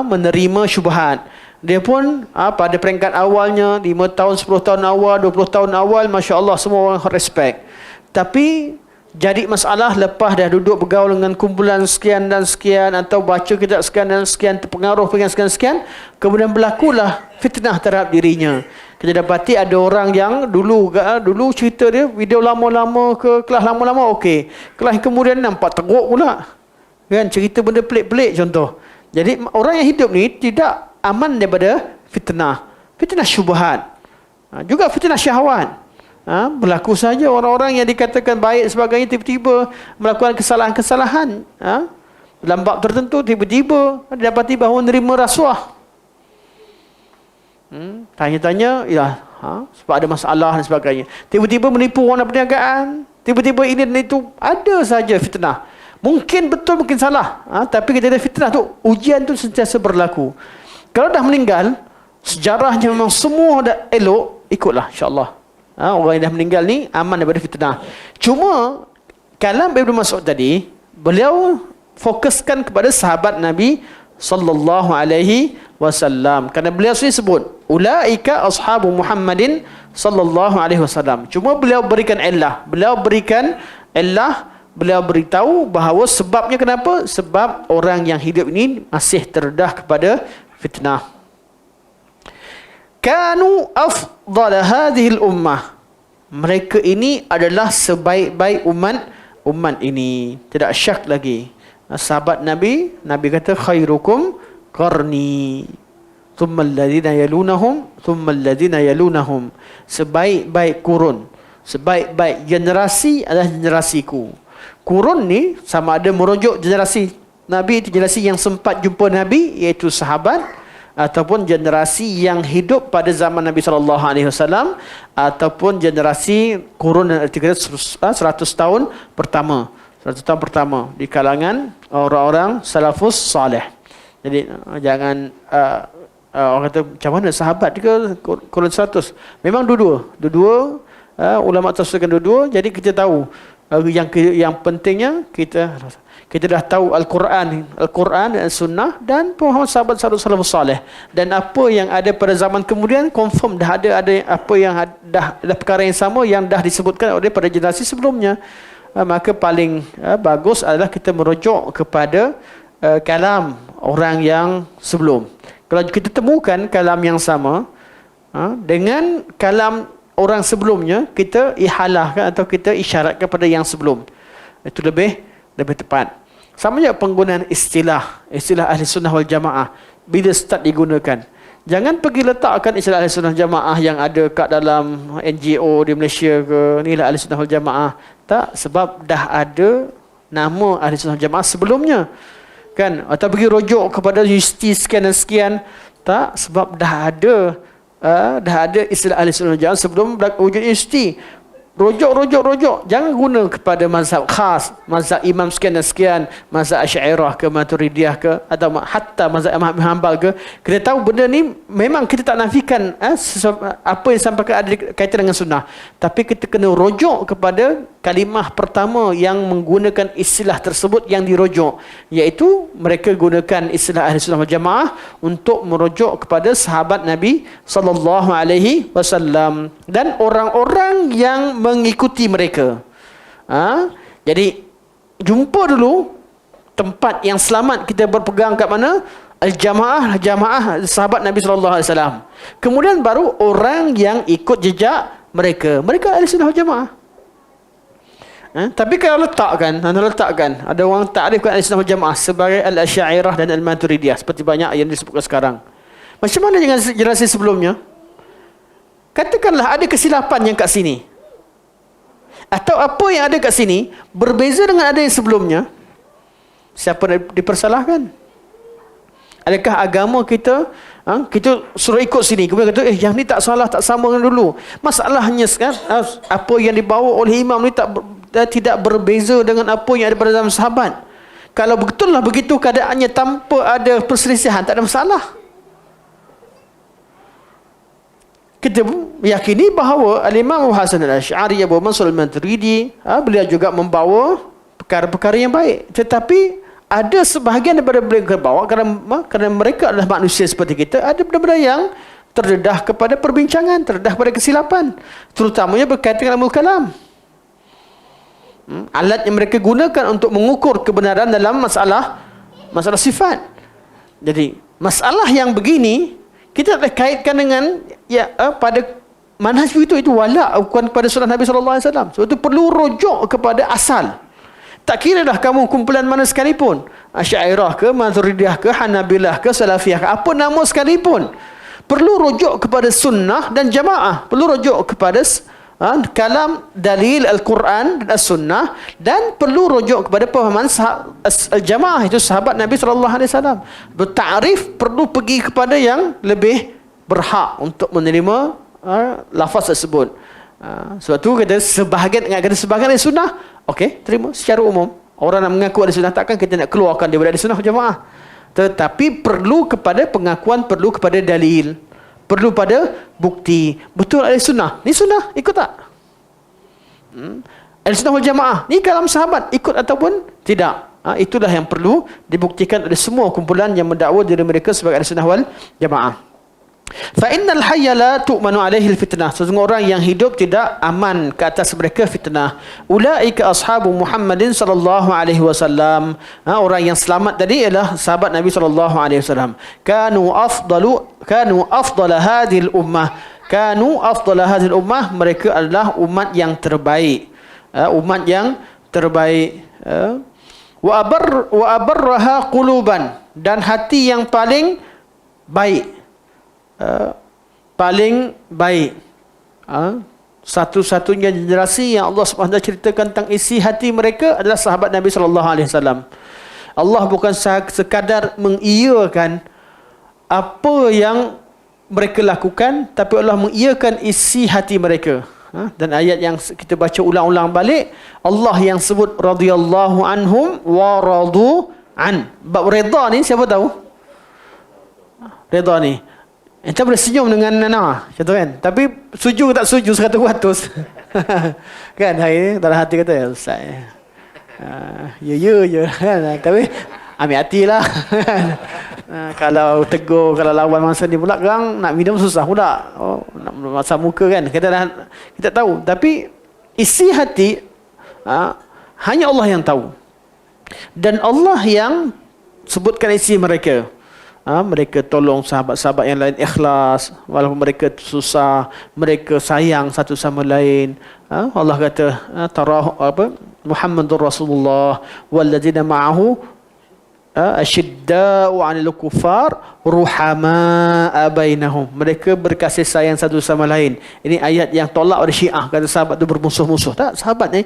menerima syubhat. Dia pun pada peringkat awalnya, 5 tahun, 10 tahun awal, 20 tahun awal, Masya Allah, semua orang respect. Tapi jadi masalah lepas dah duduk bergaul dengan kumpulan sekian dan sekian, atau baca kitab sekian dan sekian, terpengaruh dengan sekian-sekian, kemudian berlakulah fitnah terhadap dirinya. Kita dapati ada orang yang dulu cerita dia video lama-lama ke kelas lama-lama okey, kelas kemudian nampak teruk pula, kan, cerita benda pelik-pelik contoh. Jadi orang yang hidup ni tidak aman daripada fitnah syubhat. Juga fitnah syahwat. Berlaku saja orang-orang yang dikatakan baik sebagainya tiba-tiba melakukan kesalahan-kesalahan. Dalam bab tertentu tiba-tiba dapati bahawa menerima rasuah. Tanya-tanya, ya, sebab ada masalah dan sebagainya. Tiba-tiba menipu orang perniagaan. Tiba-tiba ini dan itu. Ada saja fitnah. Mungkin betul, mungkin salah. Tapi kita ada fitnah tu, ujian tu sentiasa berlaku. Kalau dah meninggal, sejarahnya memang semua dah elok, ikutlah insya-Allah. Orang yang dah meninggal ni aman daripada fitnah. Cuma kalam Ibnu Mas'ud tadi, beliau fokuskan kepada sahabat Nabi sallallahu alaihi wasallam. Kerana beliau sendiri sebut, ulaika ashabu Muhammadin sallallahu alaihi wasallam. Cuma beliau berikan illah. Beliau beritahu bahawa sebabnya kenapa? Sebab orang yang hidup ini masih terdedah kepada fitnah. Kanu afdal hadhil ummah. Mereka ini adalah sebaik-baik umat ini. Tidak syak lagi. Sahabat Nabi kata khairukum qarni. Thumma alladhina yalunahum, thumma alladhina yalunahum. Sebaik-baik kurun, sebaik-baik generasi adalah generasiku. Kurun ni sama ada merujuk generasi Nabi, itu generasi yang sempat jumpa Nabi, iaitu sahabat, ataupun generasi yang hidup pada zaman Nabi SAW, ataupun generasi kurun yang artinya 100 tahun pertama. 100 tahun pertama di kalangan orang-orang salafus salih. Jadi jangan orang kata macam mana sahabat ke kurun 100. Memang dua-dua ulama tafsirkan dua-dua. Jadi kita tahu yang pentingnya kita dah tahu Al-Quran dan Sunnah dan pemahaman sahabat salafus salih, dan apa yang ada pada zaman kemudian confirm dah ada apa yang dah perkara yang sama yang dah disebutkan oleh pada generasi sebelumnya. Maka paling bagus adalah kita merujuk kepada kalam orang yang sebelum. Kalau kita temukan kalam yang sama dengan kalam orang sebelumnya, kita ihalahkan atau kita isyaratkan pada yang sebelum. Itu lebih tepat. Sama juga penggunaan istilah ahli sunnah wal jamaah bila start digunakan. Jangan pergi letakkan istilah ahli sunnah jamaah yang ada kat dalam NGO di Malaysia ke, inilah ahli sunnah wal jamaah. Tak, sebab dah ada nama ahli sunnah wal jamaah sebelumnya. Kan? Atau pergi rujuk kepada universiti sekian dan sekian. Tak, sebab dah ada istilah ahli sunnah wal jamaah sebelum wujud universiti. Rujuk. Jangan guna kepada mazhab khas, mazhab imam sekian dan sekian, mazhab Asy'ariyah ke Maturidiyah ke, atau hatta mazhab Ahmad bin Hanbal ke. Kita tahu benda ni memang kita tak nafikan apa yang disampaikan ada kaitan dengan sunnah. Tapi kita kena rujuk kepada kalimah pertama yang menggunakan istilah tersebut yang dirujuk, iaitu mereka gunakan istilah ahli sunnah wal jamaah untuk merujuk kepada sahabat Nabi sallallahu alaihi wasallam dan orang-orang yang mengikuti mereka. Jadi jumpa dulu tempat yang selamat kita berpegang kat mana? Al-jamaah sahabat Nabi sallallahu alaihi wasallam. Kemudian baru orang yang ikut jejak mereka. Mereka ahli sunnah wal jamaah. Tapi kalau letakkan ada orang takrifkan ahli sunnah wal jamaah sebagai al-Asy'ariyah dan al-Maturidiyah seperti banyak yang disebutkan sekarang. Macam mana dengan generasi sebelumnya? Katakanlah ada kesilapan yang kat sini, atau apa yang ada kat sini berbeza dengan ada yang sebelumnya, siapa dipersalahkan? Adakah agama kita suruh ikut sini, kemudian kata yang ni tak salah, tak sama dengan dulu? Masalahnya sekarang apa yang dibawa oleh imam ni tidak berbeza dengan apa yang ada pada zaman sahabat. Kalau betul lah begitu keadaannya tanpa ada perselisihan, tak ada masalah. Kita yakini bahawa Al-Imam Hasan Al-Asy'ari, Abu Mansur Al-Maturidi, beliau juga membawa perkara-perkara yang baik. Tetapi ada sebahagian daripada mereka bawa kerana mereka adalah manusia seperti kita, ada benda-benda yang terdedah kepada perbincangan, terdedah kepada kesilapan, terutamanya berkaitan dengan ilmu kalam. Alat yang mereka gunakan untuk mengukur kebenaran dalam masalah sifat. Jadi masalah yang begini kita tak kaitkan dengan pada manhaj itu wala bukan pada sunnah Nabi sallallahu alaihi wasallam. Sebab itu perlu rujuk kepada asal. Tak kira dah kamu kumpulan mana sekalipun, Asy'ariyah ke, Maturidiyah ke, Hanabilah ke, Salafiyah ke, apa nama sekalipun, perlu rujuk kepada sunnah dan jamaah, perlu rujuk kepada kalam dalil Al-Quran dan As-Sunnah, dan perlu rujuk kepada pemahaman al-jamaah, itu sahabat Nabi SAW. Bertakrif perlu pergi kepada yang lebih berhak untuk menerima lafaz tersebut. Sebab tu kata sebahagian, kata sebahagian ahli sunnah, okey, terima secara umum. Orang nak mengaku ahli sunnah, takkan kita nak keluarkan daripada ahli sunnah jamaah. Tetapi perlu kepada pengakuan, perlu kepada dalil, perlu pada bukti. Betul ahli sunnah ni sunnah, ikut tak? Ahli sunnah wal jamaah ni kalam sahabat, ikut ataupun tidak? Itulah yang perlu dibuktikan oleh semua kumpulan yang mendakwa diri mereka sebagai ahli sunnah wal jamaah. Fa innal hayya la tu'manu alaihi fitnah. Sesungguhnya orang yang hidup tidak aman ke atas mereka fitnah. Ulaika ashabu Muhammadin sallallahu alaihi wasallam. Orang yang selamat tadi ialah sahabat Nabi sallallahu alaihi wasallam. Kanu afdala hadhil ummah. Kanu afdala hadhil ummah, mereka adalah umat yang terbaik. Umat yang terbaik. Wa abarraha quluban, dan hati yang paling baik. Paling baik. Satu-satunya generasi yang Allah SWT ceritakan tentang isi hati mereka adalah sahabat Nabi SAW. Allah bukan sekadar mengiyakan apa yang mereka lakukan, tapi Allah mengiyakan isi hati mereka. Dan ayat yang kita baca ulang-ulang balik, Allah yang sebut radhiyallahu anhum wa radu an. Bab redha ni siapa tahu? Redha ni kita boleh senyum dengan Nana, contoh kan? Tapi setuju ke tak setuju 100%. Kan hari ni dalam hati kata, ya Ustaz, ya kan? Tapi ambil hatilah. Kalau tegur, kalau lawan masa ni pula kan nak minum susah pula. Nak masa muka kan? Kita tahu. Tapi isi hati hanya Allah yang tahu. Dan Allah yang sebutkan isi mereka. Mereka tolong sahabat-sahabat yang lain ikhlas, walaupun mereka susah, mereka sayang satu sama lain. Allah kata Muhammadur Rasulullah walladzina ma'ahu asyidda'u 'alal kuffar ruhama'a bainahum. Mereka berkasih sayang satu sama lain. Ini ayat yang tolak oleh Syiah, kata sahabat itu bermusuh-musuh. Tak, sahabat ni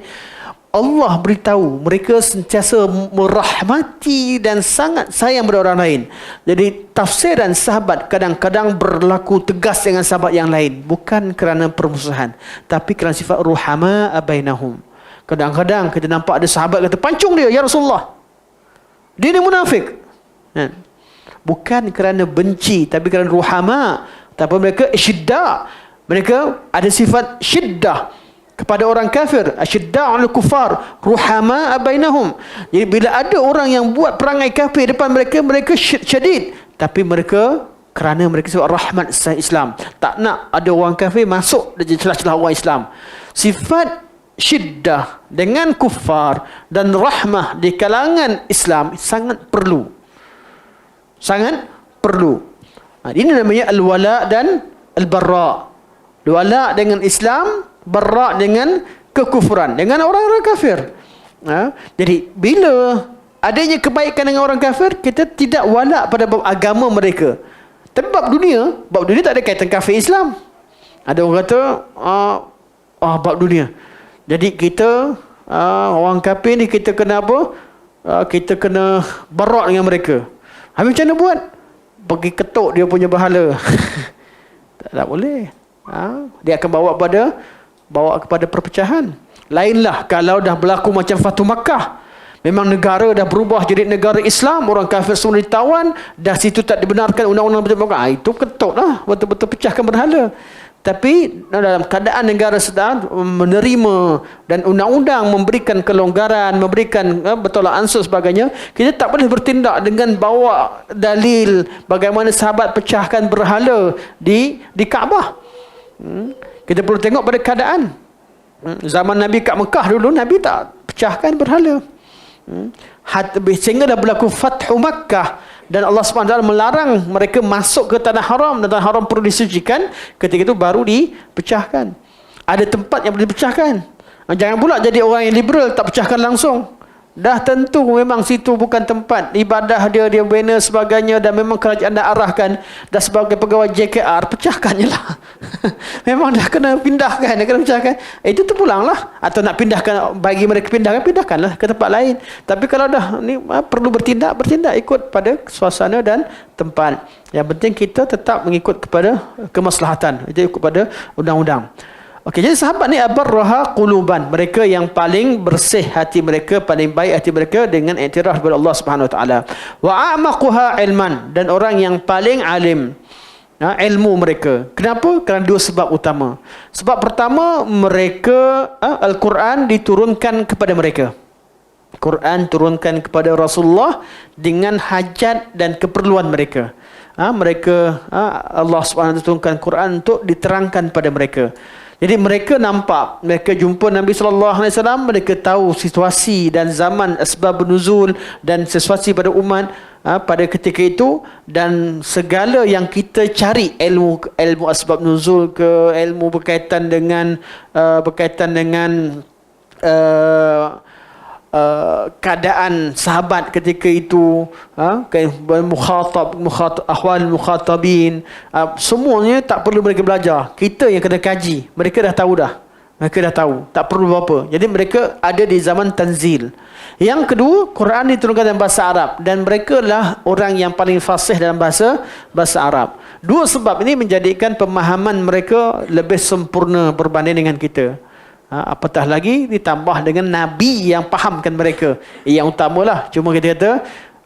Allah beritahu mereka sentiasa merahmati dan sangat sayang pada orang lain. Jadi tafsiran sahabat kadang-kadang berlaku tegas dengan sahabat yang lain, bukan kerana permusuhan, tapi kerana sifat ruhama bainahum. Kadang-kadang kita nampak ada sahabat kata, pancung dia ya Rasulullah, dia ni munafik. Bukan kerana benci, tapi kerana ruhama. Tapi mereka syiddah, mereka ada sifat syiddah kepada orang kafir, asyidda'u 'alal kuffar ruhama bainahum. Jadi bila ada orang yang buat perangai kafir depan mereka, mereka syadid, tapi mereka kerana mereka sebab rahmat Islam, tak nak ada orang kafir masuk di celah-celah orang Islam. Sifat syiddah dengan kuffar dan rahmah di kalangan Islam sangat perlu. Sangat perlu. Ini namanya al-wala dan al-barra. Wala dengan Islam, barra dengan kekufuran, dengan orang-orang kafir. Jadi bila adanya kebaikan dengan orang kafir, kita tidak wala pada bab agama mereka. Tapi bab dunia tak ada kaitan kafir Islam. Ada orang kata bab dunia, jadi kita orang kafir ni kita kena apa? Kita kena barra dengan mereka. Habis macam mana buat? Pergi ketuk dia punya berhala. Tak boleh. Dia akan bawa kepada perpecahan. Lainlah kalau dah berlaku macam Fatu Makkah, memang negara dah berubah jadi negara Islam, orang kafir semua ditawan, dah situ tak dibenarkan undang-undang Makkah, itu ketoklah, betul-betul pecahkan berhala. Tapi dalam keadaan negara sedang menerima dan undang-undang memberikan kelonggaran, memberikan bertolak ansur sebagainya, kita tak boleh bertindak dengan bawa dalil bagaimana sahabat pecahkan berhala di Kaabah. Kita perlu tengok pada keadaan. Zaman Nabi kat Mekah dulu, Nabi tak pecahkan berhala. Sehingga dah berlaku Fathu Makkah dan Allah SWT melarang mereka masuk ke tanah haram, dan tanah haram perlu disucikan. Ketika itu baru dipecahkan. Ada tempat yang boleh dipecahkan. Jangan pula jadi orang yang liberal, tak pecahkan langsung. Dah tentu memang situ bukan tempat ibadah dia, dia bina sebagainya, dan memang kerajaan dah arahkan, dah sebagai pegawai JKR, pecahkan je lah. Memang dah kena pindahkan, dah kena pecahkan. Itu terpulanglah. Atau nak pindahkan, bagi mereka pindahkanlah ke tempat lain. Tapi kalau dah ni perlu bertindak ikut pada suasana dan tempat. Yang penting kita tetap mengikut kepada kemaslahatan. Itu ikut pada undang-undang. Okey, jadi sahabat ni abarraha quluban, mereka yang paling bersih hati mereka, paling baik hati mereka dengan iktiraf kepada Allah Subhanahu Wa Taala. Wa a'maquha ilman, dan orang yang paling alim ilmu mereka. Kenapa? Kerana dua sebab utama. Sebab pertama, mereka Al-Quran diturunkan kepada mereka. Quran turunkan kepada Rasulullah dengan hajat dan keperluan mereka. Allah SWT turunkan Quran untuk diterangkan pada mereka. Jadi mereka nampak, mereka jumpa Nabi SAW, mereka tahu situasi dan zaman asbab nuzul dan sesuatu pada umat pada ketika itu, dan segala yang kita cari, ilmu asbab nuzul ke, ilmu berkaitan dengan keadaan sahabat ketika itu, ahwal mukhatabin, semuanya tak perlu mereka belajar, kita yang kena kaji. Mereka dah tahu tak perlu apa. Jadi mereka ada di zaman tanzil. Yang kedua, Quran diturunkan dalam bahasa Arab, dan mereka lah orang yang paling fasih dalam bahasa Arab. Dua sebab ini menjadikan pemahaman mereka lebih sempurna berbanding dengan kita. Apatah lagi ditambah dengan Nabi yang fahamkan mereka. Yang utamalah. Cuma kita kata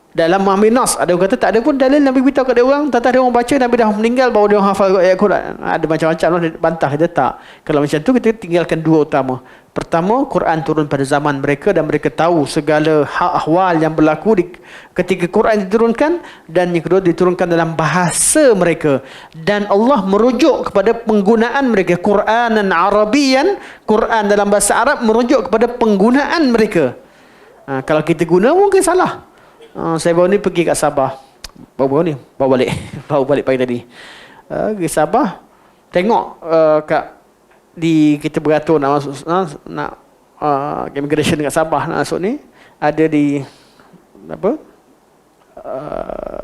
dalam Muhammad Nas, ada orang kata tak ada pun dalil Nabi beritahu kat dia orang, tak ada orang baca Nabi dah meninggal baru dia orang hafal ayat Quran. Ada macam-macam lah, bantah kita tak. Kalau macam tu kita tinggalkan dua utama. Pertama, Quran turun pada zaman mereka dan mereka tahu segala ahwal yang berlaku ketika Quran diturunkan, dan yang kedua diturunkan dalam bahasa mereka, dan Allah merujuk kepada penggunaan mereka. Quranan Arabian, Quran dalam bahasa Arab merujuk kepada penggunaan mereka. Kalau kita guna mungkin salah. Saya baru ni pergi kat Sabah. Baru balik pagi tadi. Ke Sabah, tengok kita beratur nak masuk immigration dekat Sabah nak masuk ni, ada di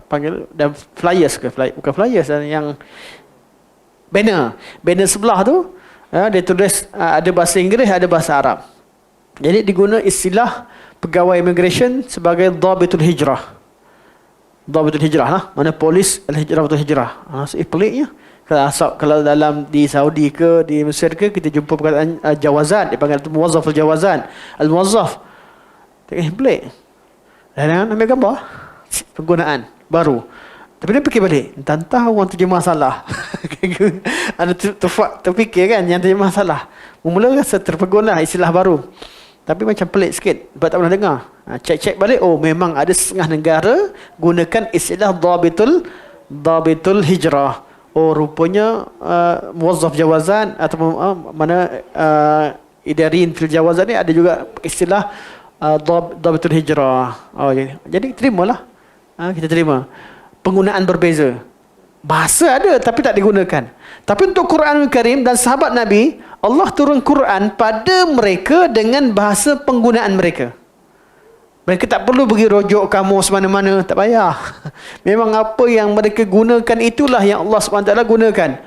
panggil dan flyers ke bukan flyers, yang banner sebelah tu dia tulis ada bahasa Inggeris, ada bahasa Arab. Jadi diguna istilah pegawai immigration sebagai dhabitul hijrah. Dhabitul hijrah lah, mana polis al-hijrah betul hijrah. Peliknya. Kalau dalam di Saudi ke di Mesir ke, kita jumpa perkataan jawazan, dipanggil itu muwazzaf al-jawazan, al-muwazzaf. Pelik. Dan ambil gambar penggunaan baru. Tapi dia fikir balik, entah orang terjemah salah. Ada terfikir kan yang terjemah salah. Mula rasa terpegunlah istilah baru. Tapi macam pelik sikit, sebab tak pernah dengar. Cek balik, memang ada setengah negara gunakan istilah dhabitul hijrah. Rupanya muwazzaf jawazan atau idarin fil jawazan ni ada juga istilah dhabitul hijrah. Jadi terimalah. Kita terima. Penggunaan berbeza. Bahasa ada tapi tak digunakan. Tapi untuk Quranul Karim dan sahabat Nabi, Allah turun Quran pada mereka dengan bahasa penggunaan mereka. Mereka tak perlu pergi rujuk kamus mana-mana, tak payah. Memang apa yang mereka gunakan itulah yang Allah SWT gunakan.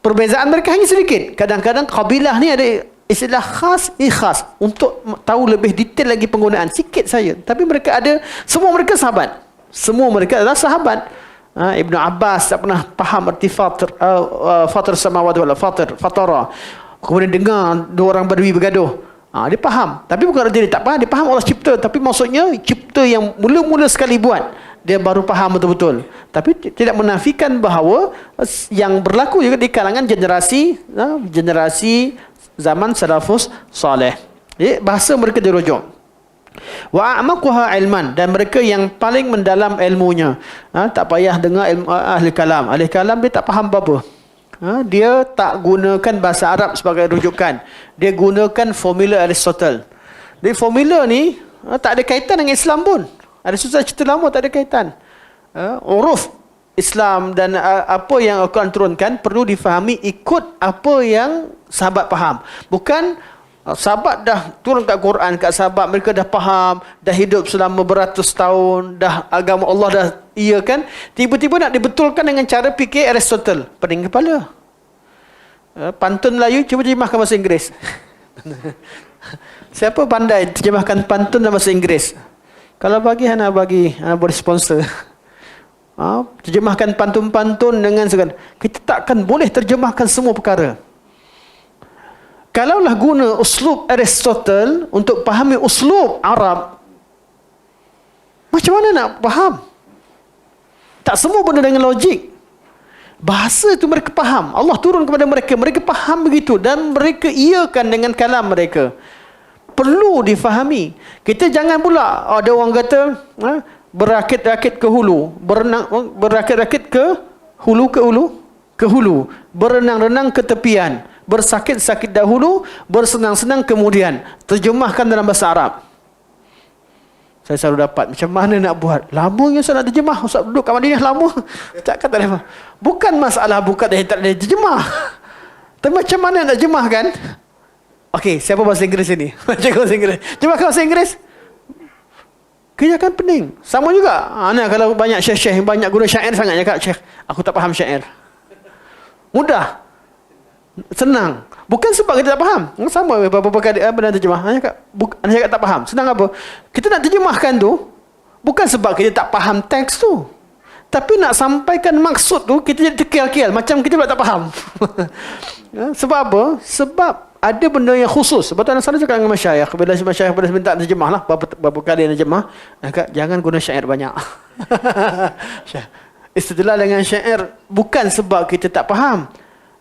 Perbezaan mereka hanya sedikit. Kadang-kadang kabilah ni ada istilah khas, khas. Untuk tahu lebih detail lagi penggunaan, sikit saja. Tapi mereka ada, semua mereka sahabat. Semua mereka adalah sahabat. Ibn Abbas tak pernah faham arti fatir samawati wal fatara. Kemudian dengar dua orang badui bergaduh. Dia faham. Tapi bukan arti dia tak faham. Dia faham Allah cipta. Tapi maksudnya cipta yang mula-mula sekali buat, dia baru faham betul-betul. Tapi tidak menafikan bahawa yang berlaku juga di kalangan generasi zaman salafus salih. Jadi bahasa mereka dirujuk. Wa a'maquha ilman, dan mereka yang paling mendalam ilmunya. Tak payah dengar ilmu ahli kalam. Ahli kalam dia tak faham apa-apa. Dia tak gunakan bahasa Arab sebagai rujukan. Dia gunakan formula Aristotle. Jadi formula ni tak ada kaitan dengan Islam pun. Ada susah cerita lama tak ada kaitan. Uruf Islam dan apa yang Al-Quran turunkan perlu difahami ikut apa yang sahabat faham. Bukan Sahabat dah turun kat Quran, kat sahabat, mereka dah faham, dah hidup selama beratus tahun, dah agama Allah dah kan. Tiba-tiba nak dibetulkan dengan cara fikir Aristotle, pening kepala. Pantun Melayu cuba terjemahkan bahasa Inggeris. Siapa pandai terjemahkan pantun dalam bahasa Inggeris? Kalau bagi Hana boleh sponsor. Terjemahkan pantun-pantun dengan segala. Kita takkan boleh terjemahkan semua perkara. Kalaulah guna uslub Aristotle untuk fahami uslub Arab, macam mana nak faham? Tak semua benda dengan logik. Bahasa itu mereka faham. Allah turun kepada mereka. Mereka faham begitu. Dan mereka iakan dengan kalam mereka. Perlu difahami. Kita jangan pula, ada orang kata, berakit-rakit ke hulu. Berakit-rakit ke hulu. Berenang-renang ke tepian. Bersakit-sakit dahulu, bersenang-senang kemudian. Terjemahkan dalam bahasa Arab. Saya selalu dapat, macam mana nak buat? Lamanya saya nak terjemah. Ustaz duduk kat Madinah lama. Cakap tak ada. Bukan masalah bukan tak ada terjemah. Tapi macam mana nak terjemahkan? Okey, siapa bahasa Inggeris ini? Macam bahasa Inggeris. Terjemahkan bahasa Inggeris. Kerja kan pening. Sama juga. Kalau banyak syekh-syekh, banyak guna syair sangat cakap, Syekh, aku tak faham syair. Mudah. Senang. Bukan sebab kita tak faham. Sama beberapa kali benar terjemah. Anda cakap tak faham. Senang apa? Kita nak terjemahkan tu bukan sebab kita tak faham teks tu. Tapi nak sampaikan maksud tu kita jadi terkial-kial macam kita pula tak faham. Sebab apa? Sebab ada benda yang khusus. Sebab tu anak saya cakap dengan masyayikh, bila masyayikh pada minta terjemah lah, beberapa kali terjemah, jangan guna syair banyak. Istidlal dengan syair bukan sebab kita tak faham.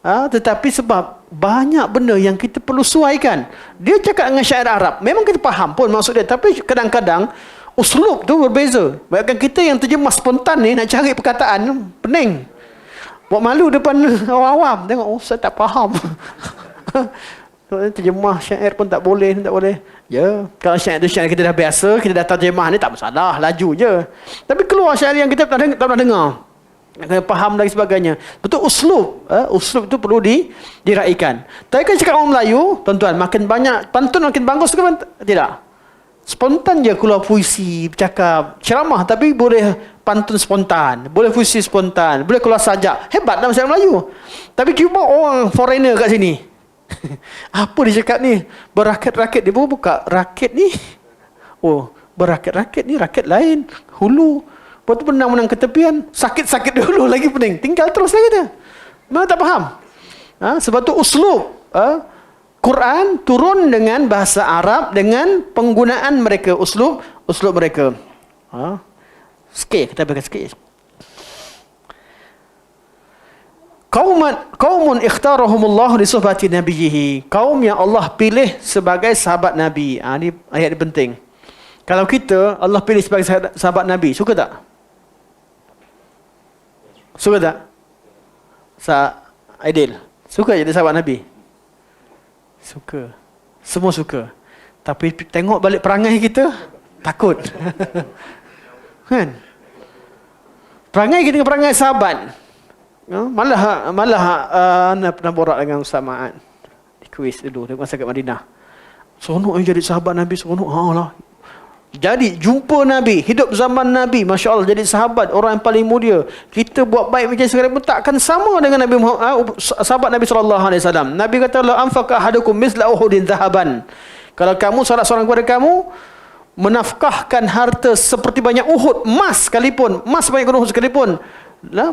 Tetapi sebab banyak benda yang kita perlu suaikan. Dia cakap dengan syair Arab, memang kita faham pun maksud dia, tapi kadang-kadang uslub tu berbeza. Bahkan kita yang terjemah spontan ni nak cari perkataan pening. Buat malu depan orang awam. Tengok, saya tak faham. Terjemah syair pun tak boleh. Ya, kalau syair tu syair kita dah biasa, kita dah terjemah ni tak masalah, laju je. Tapi keluar syair yang kita tak pernah dengar, kena faham dan sebagainya. Betul, uslub itu perlu diraikan. Tapi kan cakap orang Melayu, tuan-tuan, makin banyak pantun makin bagus ke tidak? Spontan je keluar puisi, bercakap, ceramah, tapi boleh pantun spontan, boleh puisi spontan, boleh keluar sajak. Hebat dalam masyarakat Melayu. Tapi cuba orang foreigner kat sini. Apa dia cakap ni? Berakit-rakit, dia buka rakit ni. Oh, berakit-rakit ni rakit lain, hulu. Lepas tu menang-menang ke tepian, sakit-sakit dulu lagi pening. Tinggal terus lagi dia. Memang tak faham. Sebab tu uslub Quran turun dengan bahasa Arab, dengan penggunaan mereka, uslub mereka. Sikit, kita bagi sikit. Qaumun ikhtarahumullah li suhbati nabiyhi. Kaum yang Allah pilih sebagai sahabat Nabi. Ini ayat ini penting. Kalau kita Allah pilih sebagai sahabat Nabi, suka tak? Suka tak? Aidil, suka jadi sahabat Nabi? Suka. Semua suka. Tapi tengok balik perangai kita, takut. Kan? Perangai kita dengan perangai sahabat. Malah Ana pernah borak dengan Ustaz Ma'ad di kuis dulu di masa kat Madinah. Seronok jadi sahabat Nabi, seronok. Lah. Jadi jumpa Nabi, hidup zaman Nabi, Masya Allah, jadi sahabat, orang yang paling mulia. Kita buat baik macam sekarang pun takkan sama dengan Nabi Muhammad, sahabat Nabi SAW. Nabi kata, la anfaqa ahadukum misla uhudin zahaban. Kalau kamu, salah seorang kepada kamu, menafkahkan harta seperti banyak Uhud, emas sekalipun, emas banyak Uhud sekalipun,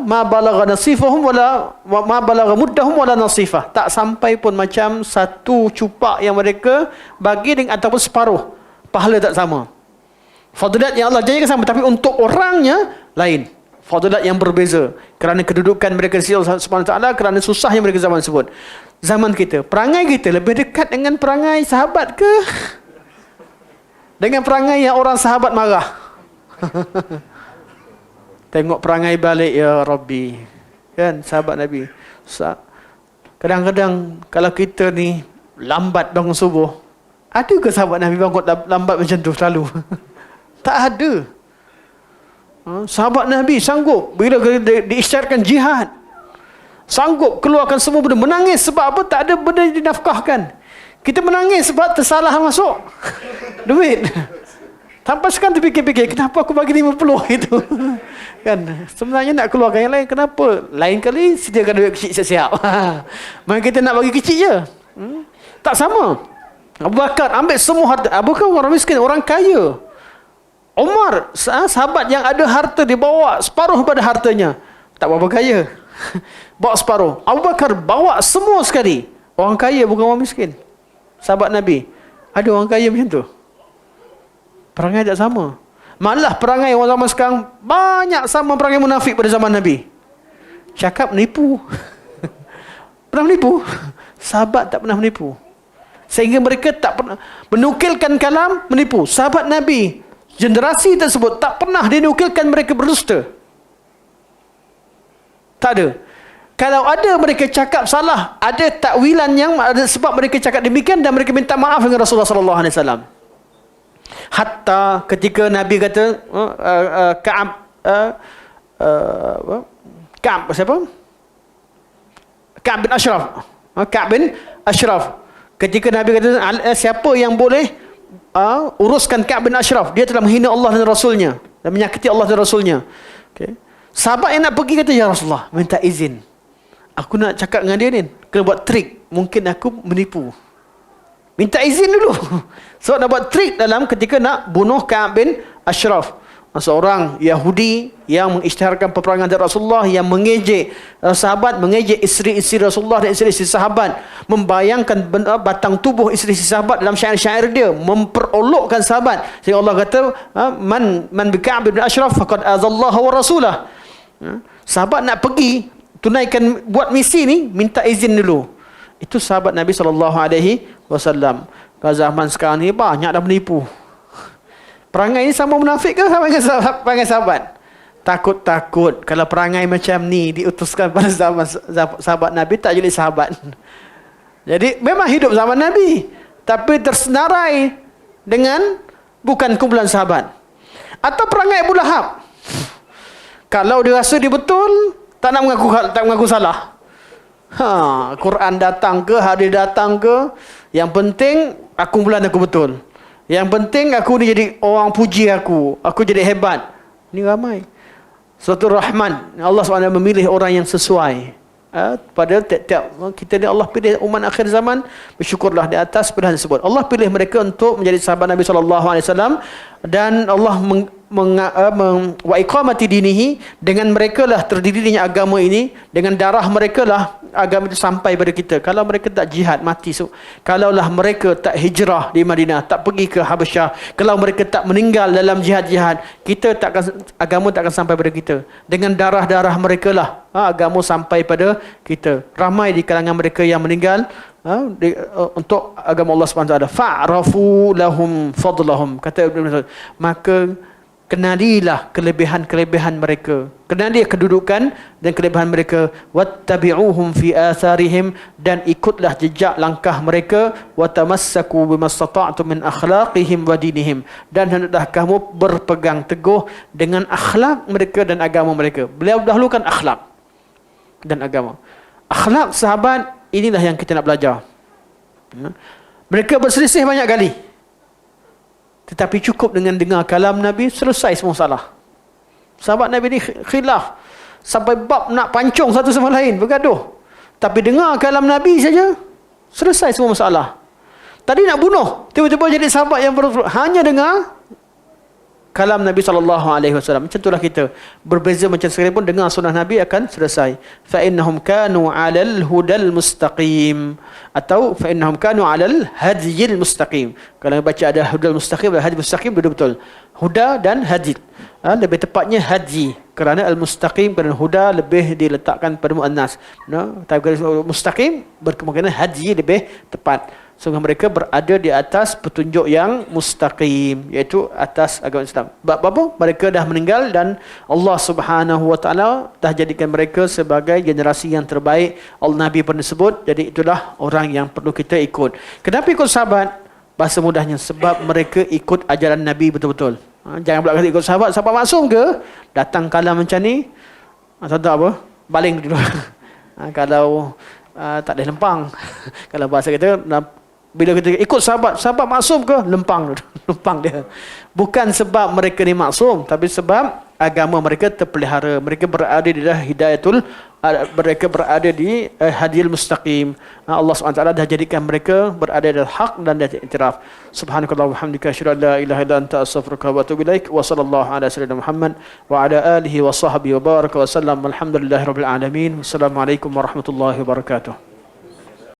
ma balagha nasifahum wala ma balagha muddahum wala nasifah, tak sampai pun macam satu cupak yang mereka bagi dengan ataupun separuh, pahala tak sama. Fadilat yang Allah janjikan sama, tapi untuk orangnya lain. Fadilat yang berbeza kerana kedudukan mereka di sisi Allah Subhanahu Wa Taala, kerana susahnya mereka zaman tersebut. Zaman kita, perangai kita lebih dekat dengan perangai sahabat ke dengan perangai yang orang sahabat marah? Tengok perangai balik, ya Rabbi. Kan, sahabat Nabi. Kadang-kadang kalau kita ni lambat bangun subuh, ada ke sahabat Nabi bangun lambat macam tu selalu? Tak ada. Sahabat Nabi sanggup bila diisyarkan jihad, sanggup keluarkan semua benda, menangis sebab apa? Tak ada benda yang dinafkahkan. Kita menangis sebab tersalah masuk duit. Tanpa sekarang terfikir-fikir, kenapa aku bagi 50 itu? Kan? Sebenarnya nak keluarkan yang lain, kenapa? Lain kali sediakan duit kecil siap-siap. Maka kita nak bagi kecil je. Tak sama. Abu Bakar ambil semua harta. Abu Bakar orang miskin, orang kaya. Umar, sahabat yang ada harta, dibawa separuh pada hartanya. Tak berapa kaya. Bawa separuh. Abu Bakar bawa semua sekali. Orang kaya bukan orang miskin. Sahabat Nabi. Ada orang kaya macam tu. Perangai tak sama. Malah perangai orang zaman sekarang banyak sama perangai munafik pada zaman Nabi. Cakap menipu. Pernah menipu? Sahabat tak pernah menipu. Sehingga mereka tak pernah menukilkan kalam menipu. Sahabat Nabi, generasi tersebut tak pernah dinukilkan mereka berdusta. Tak ada. Kalau ada mereka cakap salah, ada takwilan yang ada sebab mereka cakap demikian dan mereka minta maaf dengan Rasulullah sallallahu alaihi wasallam. Hatta ketika Nabi kata Ka'ab siapa? Ka'ab bin Ashraf. Ka'ab bin Ashraf. Ketika Nabi kata siapa yang boleh uruskan Ka'ab bin Ashraf, dia telah menghina Allah dan Rasulnya dan menyakiti Allah dan Rasulnya. Okay. Sahabat yang nak pergi kata, ya Rasulullah, minta izin. Aku nak cakap dengan dia ni, kena buat trik. Mungkin aku menipu. Minta izin dulu. Sebab nak buat trik dalam ketika nak bunuh Ka'ab bin Ashraf. Seorang Yahudi yang mengisytiharkan peperangan dari Rasulullah, yang mengejek sahabat, mengejek isteri-isteri Rasulullah dan isteri-isteri sahabat, membayangkan batang tubuh isteri-isteri sahabat dalam syair-syair dia, memperolokkan sahabat. Sehingga Allah kata, man bi Ka'ab bin Ashraf faqad azallahu wa rasulah. Sahabat nak pergi tunaikan buat misi ni, minta izin dulu. Itu sahabat Nabi SAW. Kalau zaman sekarang ni banyak dah menipu. Perangai ni sama munafik ke sama dengan perangai sahabat? Takut-takut kalau perangai macam ni diutuskan pada zaman sahabat Nabi, tak jadi sahabat. Jadi memang hidup zaman Nabi, tapi tersenarai dengan bukan kumpulan sahabat. Atau perangai Abu Lahab. Kalau dia rasa dia betul, tak mengaku salah. Quran datang ke, hadis datang ke, yang penting kumpulan aku betul. Yang penting aku ni jadi orang puji aku jadi hebat. Ni ramai. Suatu rahman, Allah SWT memilih orang yang sesuai. Pada tiap-tiap kita ni Allah pilih umat akhir zaman, bersyukurlah di atas pilihan tersebut. Allah pilih mereka untuk menjadi sahabat Nabi SAW, dan Allah wa iqamati dinihi, dengan mereka lah terdirinya agama ini, dengan darah mereka lah agama itu sampai pada kita. Kalau mereka tak jihad, mati. Kalaulah mereka tak hijrah di Madinah, tak pergi ke Habasyah, kalau mereka tak meninggal dalam jihad-jihad, agama tak akan sampai pada kita. Dengan darah-darah mereka lah agama sampai pada kita. Ramai di kalangan mereka yang meninggal untuk agama Allah SWT. Fa'rafu lahum fadlahum, kata Ibn Mas'ud, maka kenalilah kelebihan-kelebihan mereka, kenalilah kedudukan dan kelebihan mereka. Wattabi'uhum fi atharihim, dan ikutlah jejak langkah mereka. Watamassaku bimastata'tum min akhlaqihim wa dinihim, dan hendaklah kamu berpegang teguh dengan akhlak mereka dan agama mereka. Beliau dahulukan akhlak dan agama. Akhlak sahabat, inilah yang kita nak belajar. Mereka berselisih banyak kali, tetapi cukup dengan dengar kalam Nabi, selesai semua masalah. Sahabat Nabi ni khilaf sampai bab nak pancung satu sama lain, bergaduh. Tapi dengar kalam Nabi saja, selesai semua masalah. Tadi nak bunuh, tiba-tiba jadi sahabat yang hanya dengar kalam Nabi SAW. Macam itulah kita. Berbeza macam sekalipun dengar sunnah Nabi akan selesai. فَإِنَّهُمْ كَانُوا عَلَى الْهُدَى الْمُسْتَقِيمِ, atau فَإِنَّهُمْ كَانُوا عَلَى الْهَدْيِ الْمُسْتَقِيمِ. Kalau baca ada hudal mustaqim dan hadi mustaqim, betul-betul. Huda dan hadi. Lebih tepatnya hadi, kerana al-mustaqim, kerana huda lebih diletakkan pada muannas. Tapi kalau mustaqim, berkemungkinan hadi lebih tepat. Sehingga mereka berada di atas petunjuk yang mustaqim, iaitu atas agama Islam. Apa? Mereka dah meninggal dan Allah Subhanahu Wa Taala dah jadikan mereka sebagai generasi yang terbaik. Nabi pun disebut. Jadi itulah orang yang perlu kita ikut. Kenapa ikut sahabat? Bahasa mudahnya, sebab mereka ikut ajaran Nabi betul-betul. Jangan pula kata ikut sahabat. Sahabat maksum ke? Datang kalam macam ni, atau tak apa? Baling dulu. Kalau tak ada lempang. Kalau bahasa kita, Bila kita ikut sahabat, sahabat maksum ke? Lempang lempang dia. Bukan sebab mereka ni maksum, tapi sebab agama mereka terpelihara. Mereka berada di dalam hidayatul, mereka berada di hadil mustaqim. Allah SWT dah jadikan mereka berada dalam hak dan dah iktiraf. Subhanakallah wa hamdika asyhadu an la ilaha illa anta astaghfiruka wa atubu ilaik. Wa sallallahu ala sayyidina Muhammad wa ala alihi wa sahbihi wa baraka wa sallam. Alhamdulillahirabbil alamin. Wassalamualaikum warahmatullahi wabarakatuh.